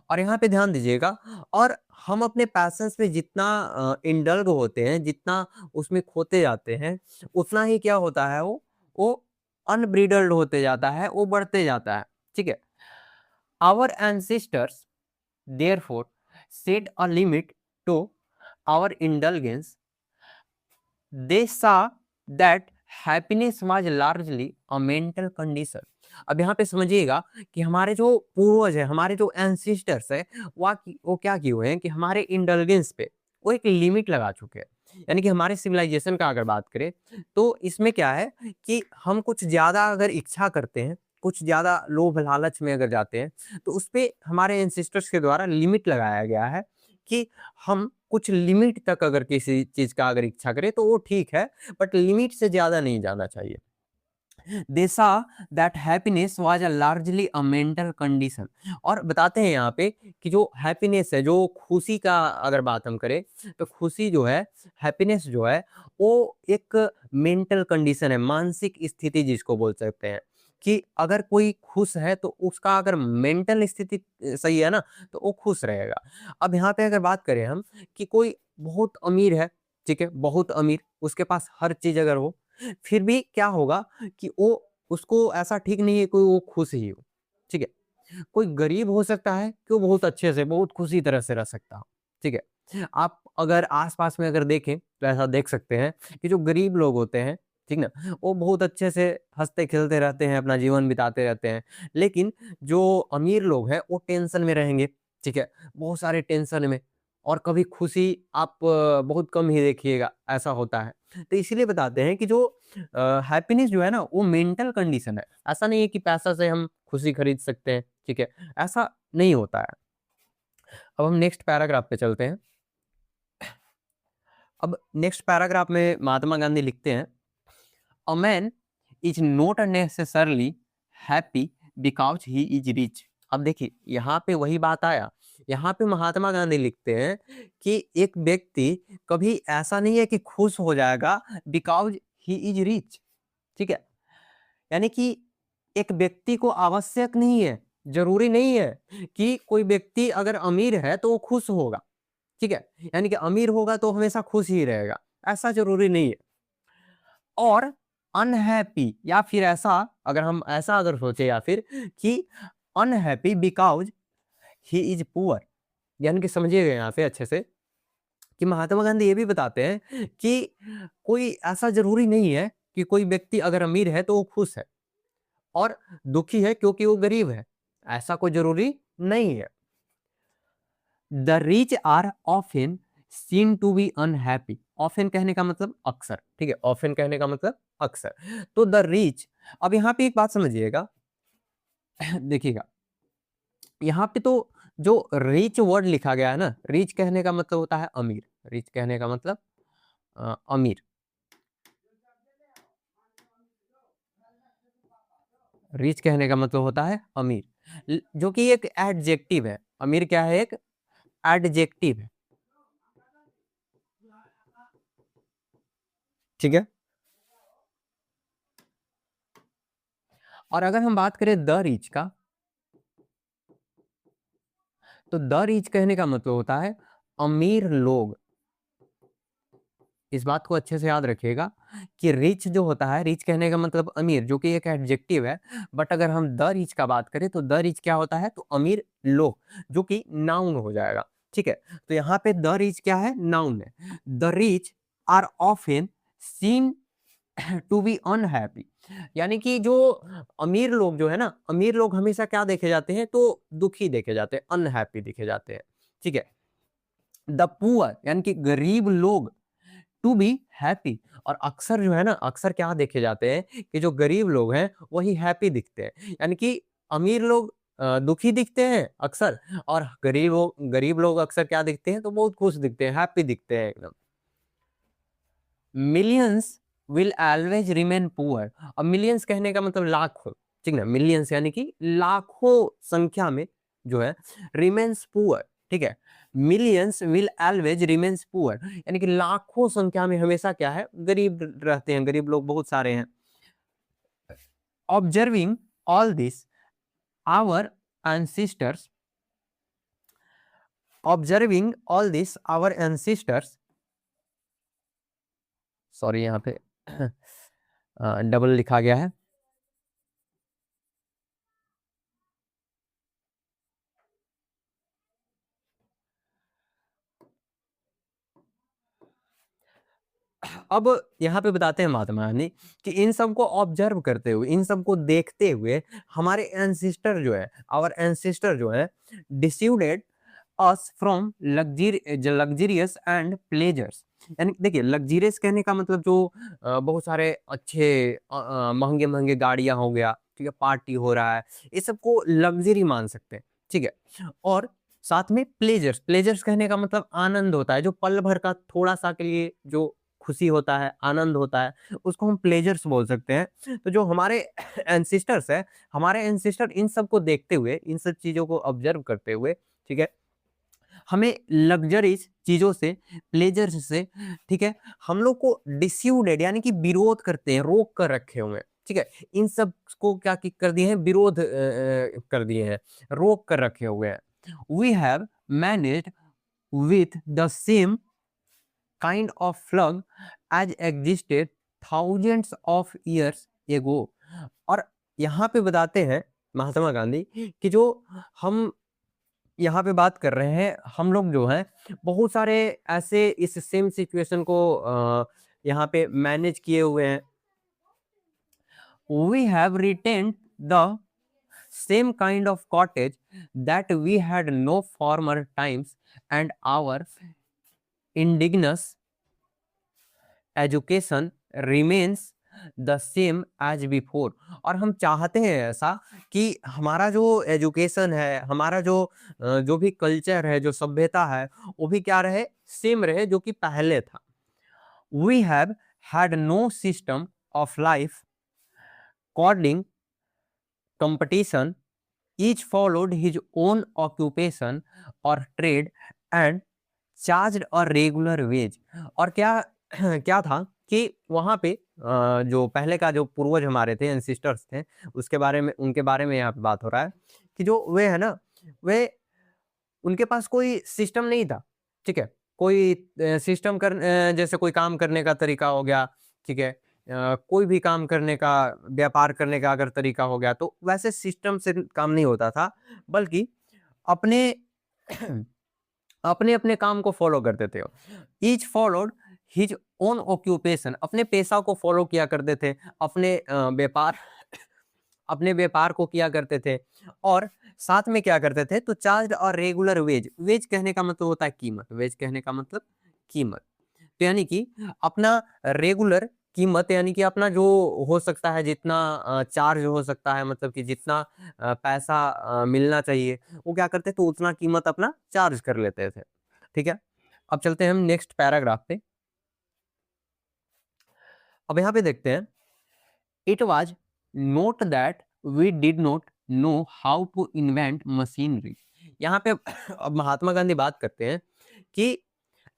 और यहाँ पे ध्यान दीजिएगा, और हम अपने पैशंस में जितना इंडल्ग होते हैं, जितना उसमें खोते जाते हैं, उतना ही क्या होता है, वो अनब्रिडल्ड होते जाता है, वो बढ़ते जाता है। ठीक है, our ancestors therefore set a limit to our indulgence, they saw that happiness was largely a mental condition. अब यहाँ पे समझिएगा कि हमारे जो पूर्वज है, हमारे जो एंसेस्टर्स है, वो क्या किए हुए हैं कि हमारे इंडल्जेंस पे वो एक लिमिट लगा चुके हैं। यानी कि हमारे सिविलाइजेशन का अगर बात करें तो इसमें क्या है कि हम कुछ ज्यादा अगर इच्छा करते हैं, कुछ ज्यादा लोभ लालच में अगर जाते हैं, तो उस पे हमारे एंसेस्टर्स के द्वारा लिमिट लगाया गया है कि हम कुछ लिमिट तक अगर किसी चीज का अगर इच्छा करें तो वो ठीक है, बट लिमिट से ज्यादा नहीं जाना चाहिए। They saw that happiness was a largely a mental condition। और बताते हैं यहाँ पे कि जो हैप्पीनेस है, जो खुशी का अगर बात हम करें, तो खुशी जो है, हैप्पीनेस जो है, वो एक मेंटल कंडीशन है, मानसिक स्थिति जिसको बोल सकते हैं। कि अगर कोई खुश है तो उसका अगर मेंटल स्थिति सही है ना, तो वो खुश रहेगा। अब यहाँ पे अगर बात करें हम कि कोई बहुत अमीर है, ठीक है, बहुत अमीर, उसके पास हर चीज अगर हो, फिर भी क्या होगा कि वो, उसको ऐसा ठीक नहीं है कि वो खुश ही हो। ठीक है, कोई गरीब हो सकता है कि वो बहुत अच्छे से, बहुत खुशी तरह से रह सकता हो। ठीक है, आप अगर आसपास में अगर देखें तो ऐसा देख सकते हैं कि जो गरीब लोग होते हैं, ठीक ना, वो बहुत अच्छे से हंसते खेलते रहते हैं, अपना जीवन बिताते रहते हैं। लेकिन जो अमीर लोग हैं वो टेंशन में रहेंगे। ठीक है, बहुत सारे टेंशन में, और कभी खुशी आप बहुत कम ही देखिएगा, ऐसा होता है। तो इसीलिए बताते हैं कि जो हैप्पीनेस जो है ना, वो मेंटल कंडीशन है। ऐसा नहीं है कि पैसा से हम खुशी खरीद सकते हैं। ठीक है, ऐसा नहीं होता है। अब हम नेक्स्ट पैराग्राफ पे चलते हैं। अब नेक्स्ट पैराग्राफ में महात्मा गांधी लिखते हैं, a man is not necessarily happy because he is rich. अब देखिए यहाँ पे वही बात आया, यहाँ पे महात्मा गांधी लिखते हैं कि एक व्यक्ति कभी ऐसा नहीं है कि खुश हो जाएगा बिकॉज ही इज रिच। ठीक है, यानी कि एक व्यक्ति को आवश्यक नहीं है, जरूरी नहीं है कि कोई व्यक्ति अगर अमीर है तो वो खुश होगा। ठीक है, यानी कि अमीर होगा तो हमेशा खुश ही रहेगा, ऐसा जरूरी नहीं है। और अनहैप्पी, या फिर ऐसा, अगर हम ऐसा अगर सोचे, या फिर कि unhappy because he is poor. यानी कि समझिएगा यहाँ पे अच्छे से कि महात्मा गांधी ये भी बताते हैं कि कोई ऐसा जरूरी नहीं है कि कोई व्यक्ति अगर अमीर है तो वो खुश है, और दुखी है क्योंकि वो गरीब है, ऐसा कोई जरूरी नहीं है। The rich are often seen to be unhappy. Often कहने का मतलब अक्सर। ठीक है, ऑफन कहने का मतलब अक्सर। तो द रिच, अब यहाँ पे एक बात समझिएगा, देखिएगा यहाँ पे तो जो रिच वर्ड लिखा गया है ना, रिच कहने का मतलब होता है अमीर, रिच कहने का मतलब अमीर, रिच कहने का मतलब होता है अमीर, जो कि एक एडजेक्टिव है। अमीर क्या है, एक एडजेक्टिव है। ठीक है, और अगर हम बात करें द रिच का, तो द रिच कहने का मतलब होता है अमीर लोग। इस बात को अच्छे से याद रखिएगा कि रिच जो होता है, रिच कहने का मतलब अमीर, जो कि एक एडजेक्टिव है। बट अगर हम द रिच का बात करें तो द रिच क्या होता है, तो अमीर लोग, जो कि नाउन हो जाएगा। ठीक है, तो यहाँ पे द रिच क्या है, नाउन है। The rich are often seen to be unhappy. यानी कि जो अमीर लोग जो है ना, अमीर लोग हमेशा क्या देखे जाते हैं, तो दुखी देखे जाते हैं, अनहैप्पी देखे जाते हैं। ठीक है, द पुअर यानी कि गरीब लोग टू बी हैप्पी। और अक्सर जो है ना, अक्सर क्या देखे जाते हैं कि जो गरीब लोग हैं वही हैप्पी दिखते हैं। यानी कि अमीर लोग दुखी दिखते हैं अक्सर, और गरीब लोग अक्सर क्या दिखते हैं, तो बहुत खुश दिखते हैं, हैप्पी दिखते हैं एकदम। Millions will always remain poor. अब मिलियंस कहने का मतलब लाखों। ठीक ना, मिलियंस यानी कि लाखों संख्या में जो है, रिमेन्स पुअर। ठीक है, millions will always remains poor, यानी कि लाखों संख्या में हमेशा क्या है, गरीब रहते हैं, गरीब लोग बहुत सारे हैं। Observing all this our ancestors, observing all this our ancestors, sorry यहाँ पे डबल लिखा गया है। अब यहाँ पे बताते हैं महात्मा गांधी कि इन सबको ऑब्जर्व करते हुए, इन सबको देखते हुए हमारे एंसेस्टर जो है, आवर एंसेस्टर जो है, diseased us from luxurious and pleasures, यानी देखिए लग्जरियस कहने का मतलब जो बहुत सारे अच्छे महंगे महंगे गाड़ियां हो गया, ठीक है, पार्टी हो रहा है, ये सबको लग्जरी मान सकते हैं, ठीक है। और साथ में प्लेजर्स, प्लेजर्स कहने का मतलब आनंद होता है, जो पल भर का थोड़ा सा के लिए जो खुशी होता है, आनंद होता है, उसको हम प्लेजर्स बोल सकते हैं। तो जो हमारे एंसेस्टर्स है, हमारे एंसेस्टर इन सब को देखते हुए, इन सब चीजों को ऑब्जर्व करते हुए, ठीक है, हमें लग्जरीज चीजों से, प्लेजर्स से, ठीक है, हम लोग को डिस्यूडेड यानी कि विरोध करते हैं, रोक कर रखे हुए हैं, ठीक है, इन सब को क्या कर दिए हैं, विरोध कर दिए हैं, रोक कर रखे हुए हैं। We have managed with the same kind of slug as existed thousands of years ago। और यहाँ पे बताते हैं महात्मा गांधी कि जो हम यहाँ पे बात कर रहे हैं, हम लोग जो हैं बहुत सारे ऐसे इस सेम सिचुएशन को यहाँ पे मैनेज किए हुए हैं। We have retained the same kind of cottage that we had no former times and our indigenous education remains the same as before. और हम चाहते हैं ऐसा कि हमारा जो एजुकेशन है, हमारा जो भी कल्चर है, जो सभ्यता है, वो भी क्या रहे, सेम रहे जो कि पहले था। We have had no system of life corroding competition, each followed his own occupation और trade and charged a regular wage. और क्या क्या था कि वहां पे जो पहले का जो पूर्वज हमारे थे, एंसिस्टर्स थे, उसके बारे में, उनके बारे में यहाँ पे बात हो रहा है कि जो वे है ना, वे उनके पास कोई सिस्टम नहीं था, ठीक है, कोई सिस्टम कर जैसे कोई काम करने का तरीका हो गया, ठीक है, कोई भी काम करने का, व्यापार करने का अगर तरीका हो गया, तो वैसे सिस्टम से काम नहीं होता था, बल्कि अपने अपने अपने काम को फॉलो करते थे। Each followed his own occupation, अपने पेशा को फॉलो किया करते थे, अपने व्यापार अपने व्यापार को किया करते थे, और साथ में क्या करते थे, तो चार्ज और रेगुलर वेज, वेज कहने का मतलब होता है कीमत, वेज कहने का मतलब कीमत, तो यानी कि अपना रेगुलर कीमत, यानी कि अपना जो हो सकता है, जितना चार्ज हो सकता है, मतलब कि जितना पैसा मिलना चाहिए, वो क्या करते थे, तो उतना कीमत अपना चार्ज कर लेते थे, ठीक है। अब चलते हैं हम नेक्स्ट पैराग्राफ पे। अब यहाँ पे देखते हैं, it was not that we did not know how to invent machinery. यहाँ पे अब महात्मा गांधी बात करते हैं कि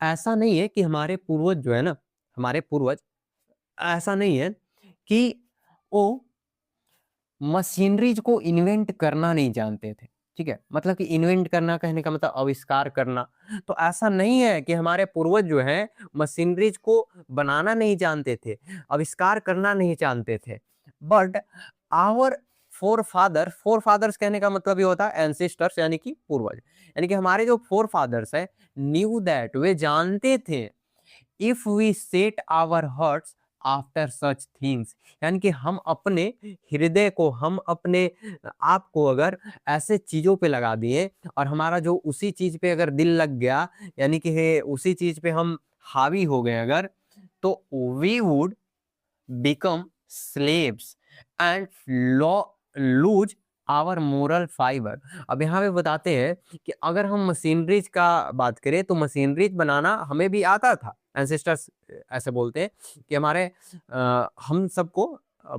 ऐसा नहीं है कि हमारे पूर्वज जो है ना, हमारे पूर्वज ऐसा नहीं है कि वो मशीनरीज को इन्वेंट करना नहीं जानते थे, ठीक है, मतलब कि इन्वेंट करना कहने का मतलब आविष्कार करना, तो ऐसा नहीं है कि हमारे पूर्वज जो है मशीनरीज को बनाना नहीं जानते थे, आविष्कार करना नहीं जानते थे, but our forefather, forefathers कहने का मतलब ये होता है एंसेस्टर्स, यानी कि पूर्वज, यानी कि हमारे जो फोर फादर्स है, न्यू दैट, वे जानते थे, if we set our hearts after such things, यानी कि हम अपने हृदय को, हम अपने आप को अगर ऐसे चीजों पे लगा दिए, और हमारा जो उसी चीज पे अगर दिल लग गया, यानी कि उसी चीज पे हम हावी हो गए अगर, तो we would become slaves and lose our moral fiber। अब यहाँ पे बताते हैं कि अगर हम मशीनरीज का बात करें, तो मशीनरीज बनाना हमें भी आता था, एंसेस्टर्स ऐसे बोलते हैं कि हमारे हम सबको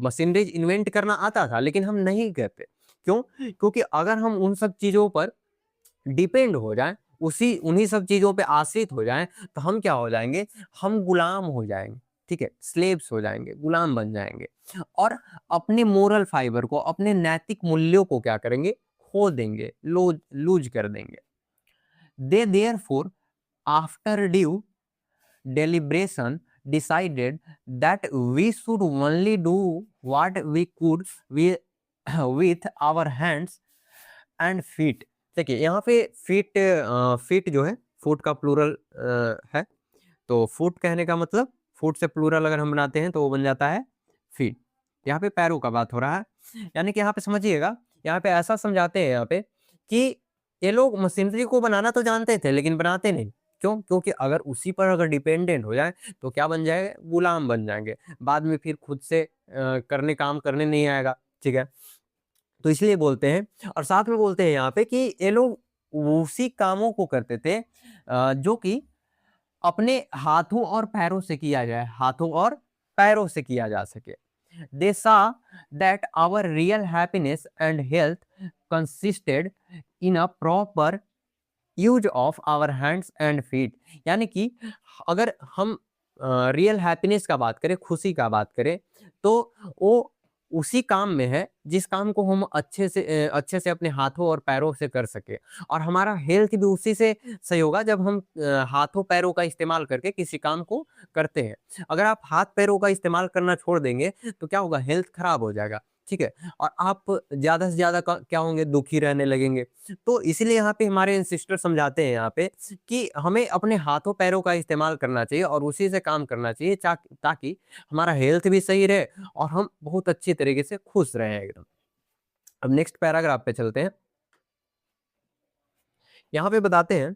मशीनरीज इन्वेंट करना आता था, लेकिन हम नहीं करते। क्यों? क्योंकि अगर हम उन सब चीजों पर डिपेंड हो जाए, उसी उन्हीं सब चीजों पे आश्रित हो जाएं तो हम क्या हो जाएंगे, हम गुलाम हो जाएंगे, ठीक है, स्लेव्स हो जाएंगे, गुलाम बन जाएंगे और अपने मोरल फाइबर को, अपने नैतिक मूल्यों को क्या करेंगे, खो देंगे, लूज कर देंगे। They therefore after due deliberation decided that we should only do what we could with, with our hands and feet। देखिए यहाँ पे फीट, फीट जो है फुट का प्लूरल है, तो फुट कहने का मतलब, फुट से प्लूरल अगर हम बनाते हैं तो वो बन जाता है फीट। यहाँ पे पैरों का बात हो रहा है, यानी कि यहाँ पे समझिएगा, यहाँ पे ऐसा समझाते हैं यहाँ पे कि ये लोग मशीनरी को बनाना तो जानते थे लेकिन बनाते नहीं। क्यों? क्योंकि अगर उसी पर अगर डिपेंडेंट हो जाए तो क्या बन जाएगा, गुलाम बन जाएंगे, बाद में फिर खुद से काम करने नहीं आएगा, ठीक है। तो इसलिए बोलते हैं, और साथ में बोलते हैं यहाँ पे कि ये लोग उसी कामों को करते थे जो कि अपने हाथों और पैरों से किया जाए, हाथों और पैरों से किया जा सके। They saw that our real happiness and health consisted in a proper use of our hands and feet. यानी कि अगर हम रियल हैप्पीनेस का बात करें, खुशी का बात करें, तो वो उसी काम में है जिस काम को हम अच्छे से अपने हाथों और पैरों से कर सके, और हमारा हेल्थ भी उसी से सही होगा जब हम हाथों पैरों का इस्तेमाल करके किसी काम को करते हैं। अगर आप हाथ पैरों का इस्तेमाल करना छोड़ देंगे तो क्या होगा, हेल्थ खराब हो जाएगा, ठीक है, और आप ज्यादा से ज्यादा क्या होंगे, दुखी रहने लगेंगे। तो इसीलिए यहाँ पे हमारे इंसिस्टर समझाते हैं यहाँ पे कि हमें अपने हाथों पैरों का इस्तेमाल करना चाहिए और उसी से काम करना चाहिए ताकि हमारा हेल्थ भी सही रहे और हम बहुत अच्छी तरीके से खुश रहें एकदम। अब नेक्स्ट पैराग्राफ पे चलते हैं। यहाँ पे बताते हैं,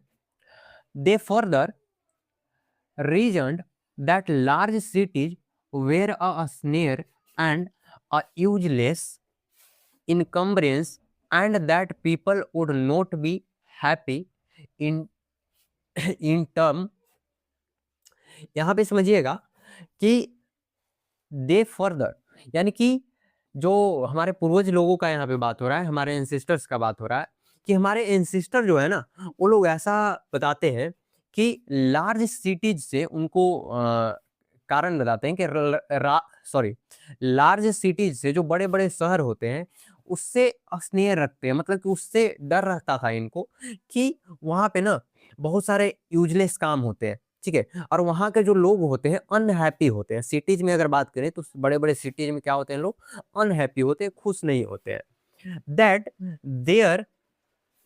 दे further reasoned that large cities were a snare and a useless encumbrance and that people would not be happy in in term। यहाँ पे समझिएगा कि दे फर्दर, यानी कि जो हमारे पूर्वज लोगों का यहाँ पे बात हो रहा है, हमारे एंसिस्टर्स का बात हो रहा है कि हमारे एंसिस्टर जो है ना, वो लोग ऐसा बताते हैं कि लार्ज सिटीज से उनको कारण बताते हैं कि लार्ज सिटीज से, जो बड़े बड़े शहर होते हैं, उससे स्नेह रखते हैं, मतलब कि उससे डर रहता था इनको कि वहां पे ना बहुत सारे यूजलेस काम होते हैं, ठीक है, और वहां के जो लोग होते हैं अनहैप्पी होते हैं। सिटीज में अगर बात करें तो बड़े बड़े सिटीज में क्या होते हैं, लोग अनहैप्पी होते हैं, खुश नहीं होते हैं। That there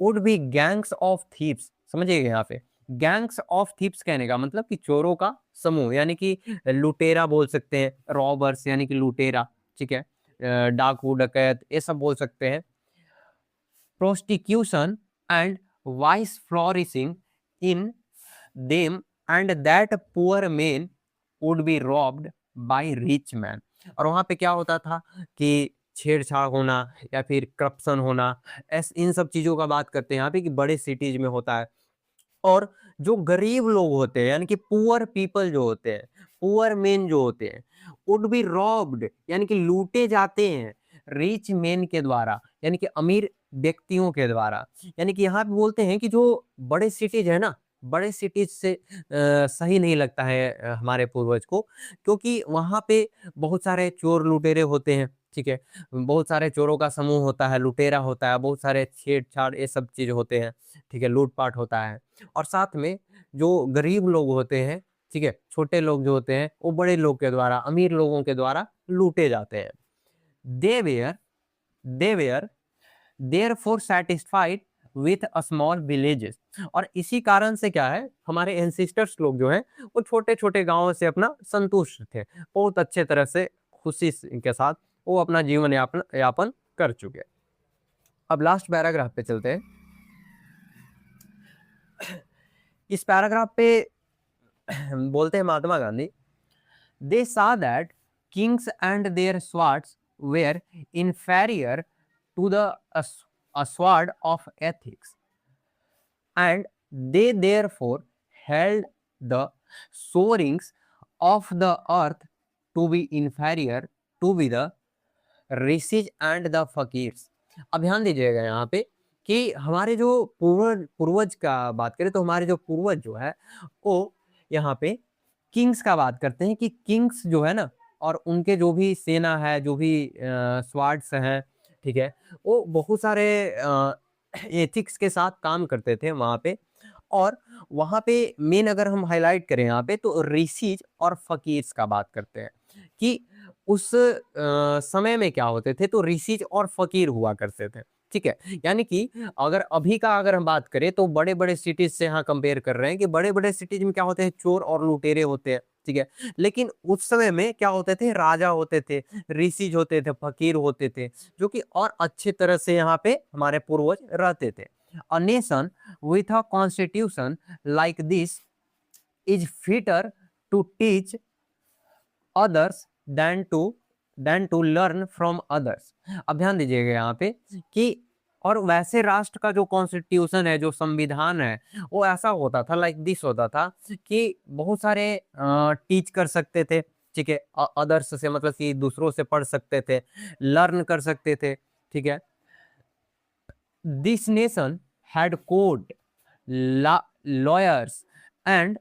would be gangs of thieves. समझिएगा यहाँ पे गैंग्स ऑफ थीव्स कहने का मतलब कि चोरों का समूह, यानी कि लुटेरा बोल सकते हैं, रॉबर्स यानी कि लुटेरा, ठीक है, डाकू डकैत ये सब बोल सकते हैं। Prostitution and vice flourishing in them and that poor man would be robbed by rich man. और वहां पे क्या होता था कि छेड़छाड़ होना या फिर करप्शन होना, इन सब चीजों का बात करते हैं यहाँ पे कि बड़े सिटीज में होता है। और जो गरीब लोग होते हैं, यानी कि पुअर पीपल जो होते हैं, पुअर मेन जो होते हैं, वुड बी रॉब्ड यानी कि लूटे जाते हैं रिच मेन के द्वारा, यानी कि अमीर व्यक्तियों के द्वारा। यानी कि यहाँ पे बोलते हैं कि जो बड़े सिटीज है ना, बड़े सिटीज से सही नहीं लगता है हमारे पूर्वज को, क्योंकि वहां पे बहुत सारे चोर लुटेरे होते हैं, ठीक है, बहुत सारे चोरों का समूह होता है, लुटेरा होता है, बहुत सारे छेड़छाड़ ये सब चीज होते हैं, ठीक है, लूटपाट होता है। और साथ में जो गरीब लोग होते हैं, ठीक है, छोटे लोग जो होते हैं, वो बड़े लोग के द्वारा, अमीर लोगों के द्वारा लूटे जाते हैं। They were they were therefore satisfied with a small villages. और इसी कारण से क्या है, हमारे एंसिस्टर्स लोग जो हैं वो छोटे छोटे गांवों से अपना संतुष्ट थे, बहुत अच्छे तरह से खुशी के साथ वो अपना जीवन यापन कर चुके। अब लास्ट पैराग्राफ पे चलते हैं। इस पैराग्राफ पे बोलते हैं महात्मा गांधी, दे saw that kings and their swords were inferior to the sword of ethics, and they therefore held the soarings of the earth to be inferior to be the rishis and the fakirs. अब ध्यान दीजिएगा यहाँ पे कि हमारे जो पूर्वज का बात करें तो हमारे जो पूर्वज जो है वो यहाँ पे किंग्स का बात करते हैं कि किंग्स जो है ना और उनके जो भी सेना है, जो भी स्वार्ड्स हैं, ठीक है, वो बहुत सारे एथिक्स के साथ काम करते थे वहाँ पे। और वहाँ पे मेन अगर हम हाइलाइट करें यहाँ पे तो ऋषिज और फकीर्स का बात करते हैं कि उस समय में क्या होते थे, तो ऋषिज और फकीर हुआ करते थे, ठीक है। यानी कि अगर हम बात करें तो बड़े-बड़े सिटीज से यहाँ कंपेयर कर रहे हैं कि बड़े-बड़े सिटीज में क्या होते हैं, चोर और लुटेरे होते हैं, ठीक है। लेकिन उस समय में क्या होते थे, राजा होते थे, ऋषिज होते थे, फकीर होते थे, जो कि और अच्छे तरह से यहाँ पे हमारे पूर्वज रहते थे। A nation with a constitution like this is fitter to teach others than to learn from others। अब ध्यान दीजिएगा यहाँ पे कि और वैसे राष्ट्र का जो कॉन्स्टिट्यूशन है, जो संविधान है, वो ऐसा होता था, लाइक दिस होता था कि बहुत सारे टीच कर सकते थे, ठीक है, अदर्स से मतलब कि दूसरों से पढ़ सकते थे, लर्न कर सकते थे, ठीक है। This nation had court, lawyers, and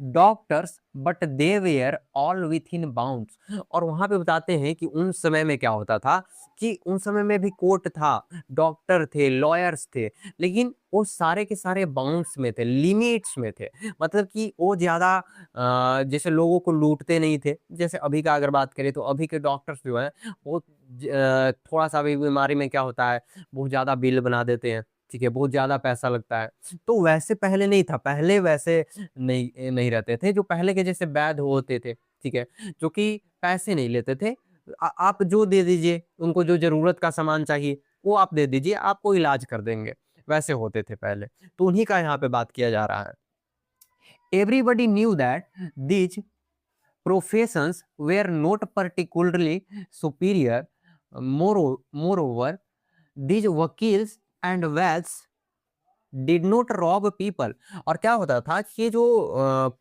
doctors but they were all within bounds. और वहां पे बताते हैं कि उन समय में क्या होता था कि उन समय में भी कोर्ट था, डॉक्टर थे, लॉयर्स थे, लेकिन वो सारे के सारे बाउंड्स में थे, लिमिट्स में थे। मतलब कि वो ज्यादा जैसे लोगों को लूटते नहीं थे। जैसे अभी का अगर बात करें तो अभी के डॉक्टर्स जो हैं वो थोड़ा सा भी बीमारी में क्या होता है, बहुत ज्यादा बिल बना देते हैं, ठीक है, बहुत ज्यादा पैसा लगता है। तो वैसे पहले नहीं था, पहले वैसे नहीं नहीं रहते थे। जो पहले के जैसे वैद्य होते थे, ठीक है, जो कि पैसे नहीं लेते थे। आप जो दे दीजिए, उनको जो जरूरत का सामान चाहिए वो आप दे दीजिए, आपको इलाज कर देंगे, वैसे होते थे पहले। तो उन्हीं का यहाँ पे बात किया जा रहा है। Everybody knew that these professions were not particularly superior. Moreover, these wakils and wells did not rob people. और क्या होता था कि ये जो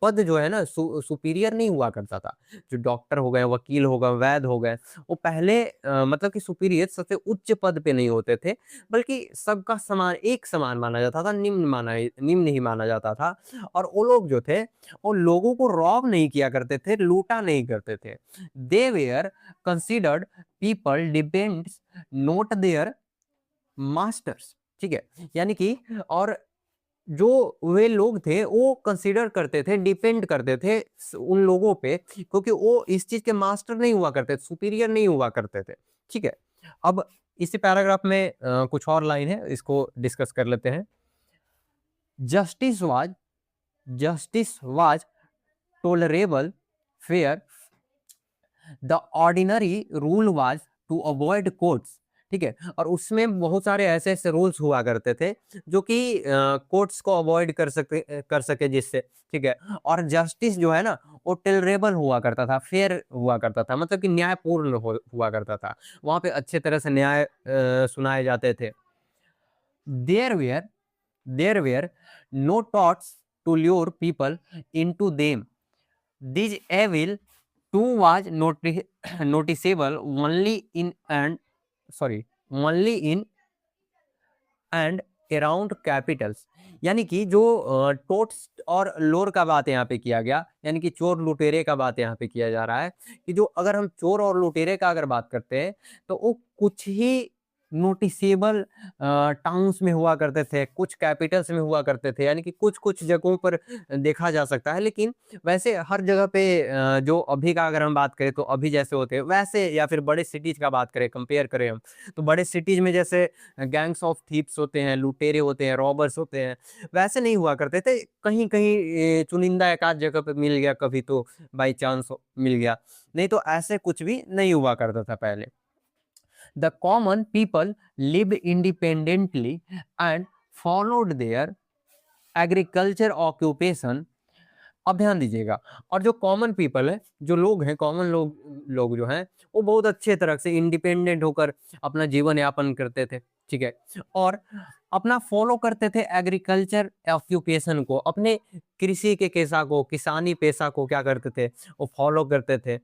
पद जो है ना सुपीरियर नहीं हुआ करता था। जो डॉक्टर हो गए, वकील हो गए, वैद्य हो गए, वो पहले मतलब कि सुपीरियर सबसे उच्च पद पे नहीं होते थे, बल्कि सबका समान एक समान माना जाता था, निम्न ही माना जाता था। और वो लोग जो थे वो लोगों को रॉब नहीं किया करते थे, लूटा नहीं करते थे। They were considered people depends not their masters, ठीक है। यानी कि और जो वे लोग थे वो कंसीडर करते थे, डिपेंड करते थे उन लोगों पे, क्योंकि वो इस चीज के मास्टर नहीं हुआ करते, सुपीरियर नहीं हुआ करते थे, ठीक है। अब इसी पैराग्राफ में कुछ और लाइन है, इसको डिस्कस कर लेते हैं। Justice was tolerable fair, the ordinary rule was to avoid courts, ठीक है। और उसमें बहुत सारे ऐसे ऐसे रूल्स हुआ करते थे जो कि कोर्ट्स को अवॉइड कर सके जिससे, ठीक है। और जस्टिस जो है ना वो टॉलरेबल हुआ करता था, फेयर हुआ करता था, मतलब कि न्यायपूर्ण हुआ करता था। वहां पे अच्छे तरह से न्याय सुनाए जाते थे। There were there were no thoughts to lure people into them. This evil too was noticeable only in and around capitals। यानी कि जो टोट्स और लोर का बात यहाँ पे किया गया, यानी कि चोर लुटेरे का बात यहाँ पे किया जा रहा है कि जो अगर हम चोर और लुटेरे का अगर बात करते हैं तो वो कुछ ही नोटिसेबल टाउन्स में हुआ करते थे, कुछ कैपिटल्स में हुआ करते थे, यानी कि कुछ कुछ जगहों पर देखा जा सकता है। लेकिन वैसे हर जगह पे जो अभी का अगर हम बात करें तो अभी जैसे होते हैं वैसे, या फिर बड़े सिटीज का बात करें, कंपेयर करें हम, तो बड़े सिटीज में जैसे गैंग्स ऑफ थीप्स होते हैं, लुटेरे होते हैं, रॉबर्स होते हैं, वैसे नहीं हुआ करते थे। कहीं कहीं चुनिंदा एक आध जगह पे मिल गया, कभी तो बाई चांस मिल गया, नहीं तो ऐसे कुछ भी नहीं हुआ करता था पहले। The common people live independently and followed there agriculture occupation. अब ध्यान दीजिएगा, और जो कॉमन पीपल है, जो लोग हैं, कॉमन लोग जो हैं वो बहुत अच्छे तरह से इंडिपेंडेंट होकर अपना जीवन यापन करते थे, ठीक है। और अपना फॉलो करते थे एग्रीकल्चर ऑक्यूपेशन को, अपने कृषि के पेशा को, किसानी पेशा को क्या करते थे, वो फॉलो करते थे।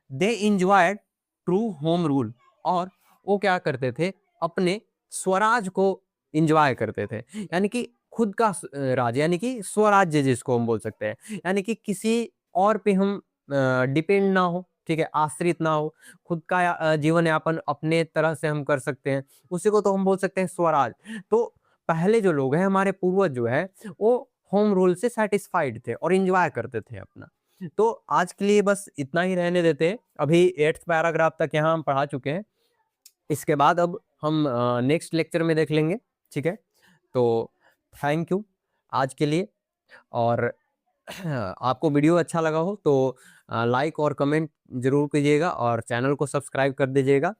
दे इंजॉयड ट्रू होम रूल, और वो क्या करते थे, अपने स्वराज को एंजॉय करते थे। यानी कि खुद का राज, यानी कि स्वराज्य जिसको हम बोल सकते हैं। यानी कि किसी और पे हम डिपेंड ना हो, ठीक है? आश्रित ना हो, खुद का जीवन यापन अपने तरह से हम कर सकते हैं। उसी को तो हम बोल सकते हैं स्वराज। तो पहले जो लोग हैं, हमारे पूर्वज जो है, वो होम रूल से सैटिस्फाइड थे और एन्जॉय करते थे अपना। तो आज के लिए बस इतना ही रहने देते हैं। अभी 8th पैराग्राफ तक यहाँ हम पढ़ा चुके हैं। इसके बाद अब हम नेक्स्ट लेक्चर में देख लेंगे, ठीक है? तो थैंक यू आज के लिए। और आपको वीडियो अच्छा लगा हो तो लाइक और कमेंट ज़रूर कीजिएगा और चैनल को सब्सक्राइब कर दीजिएगा।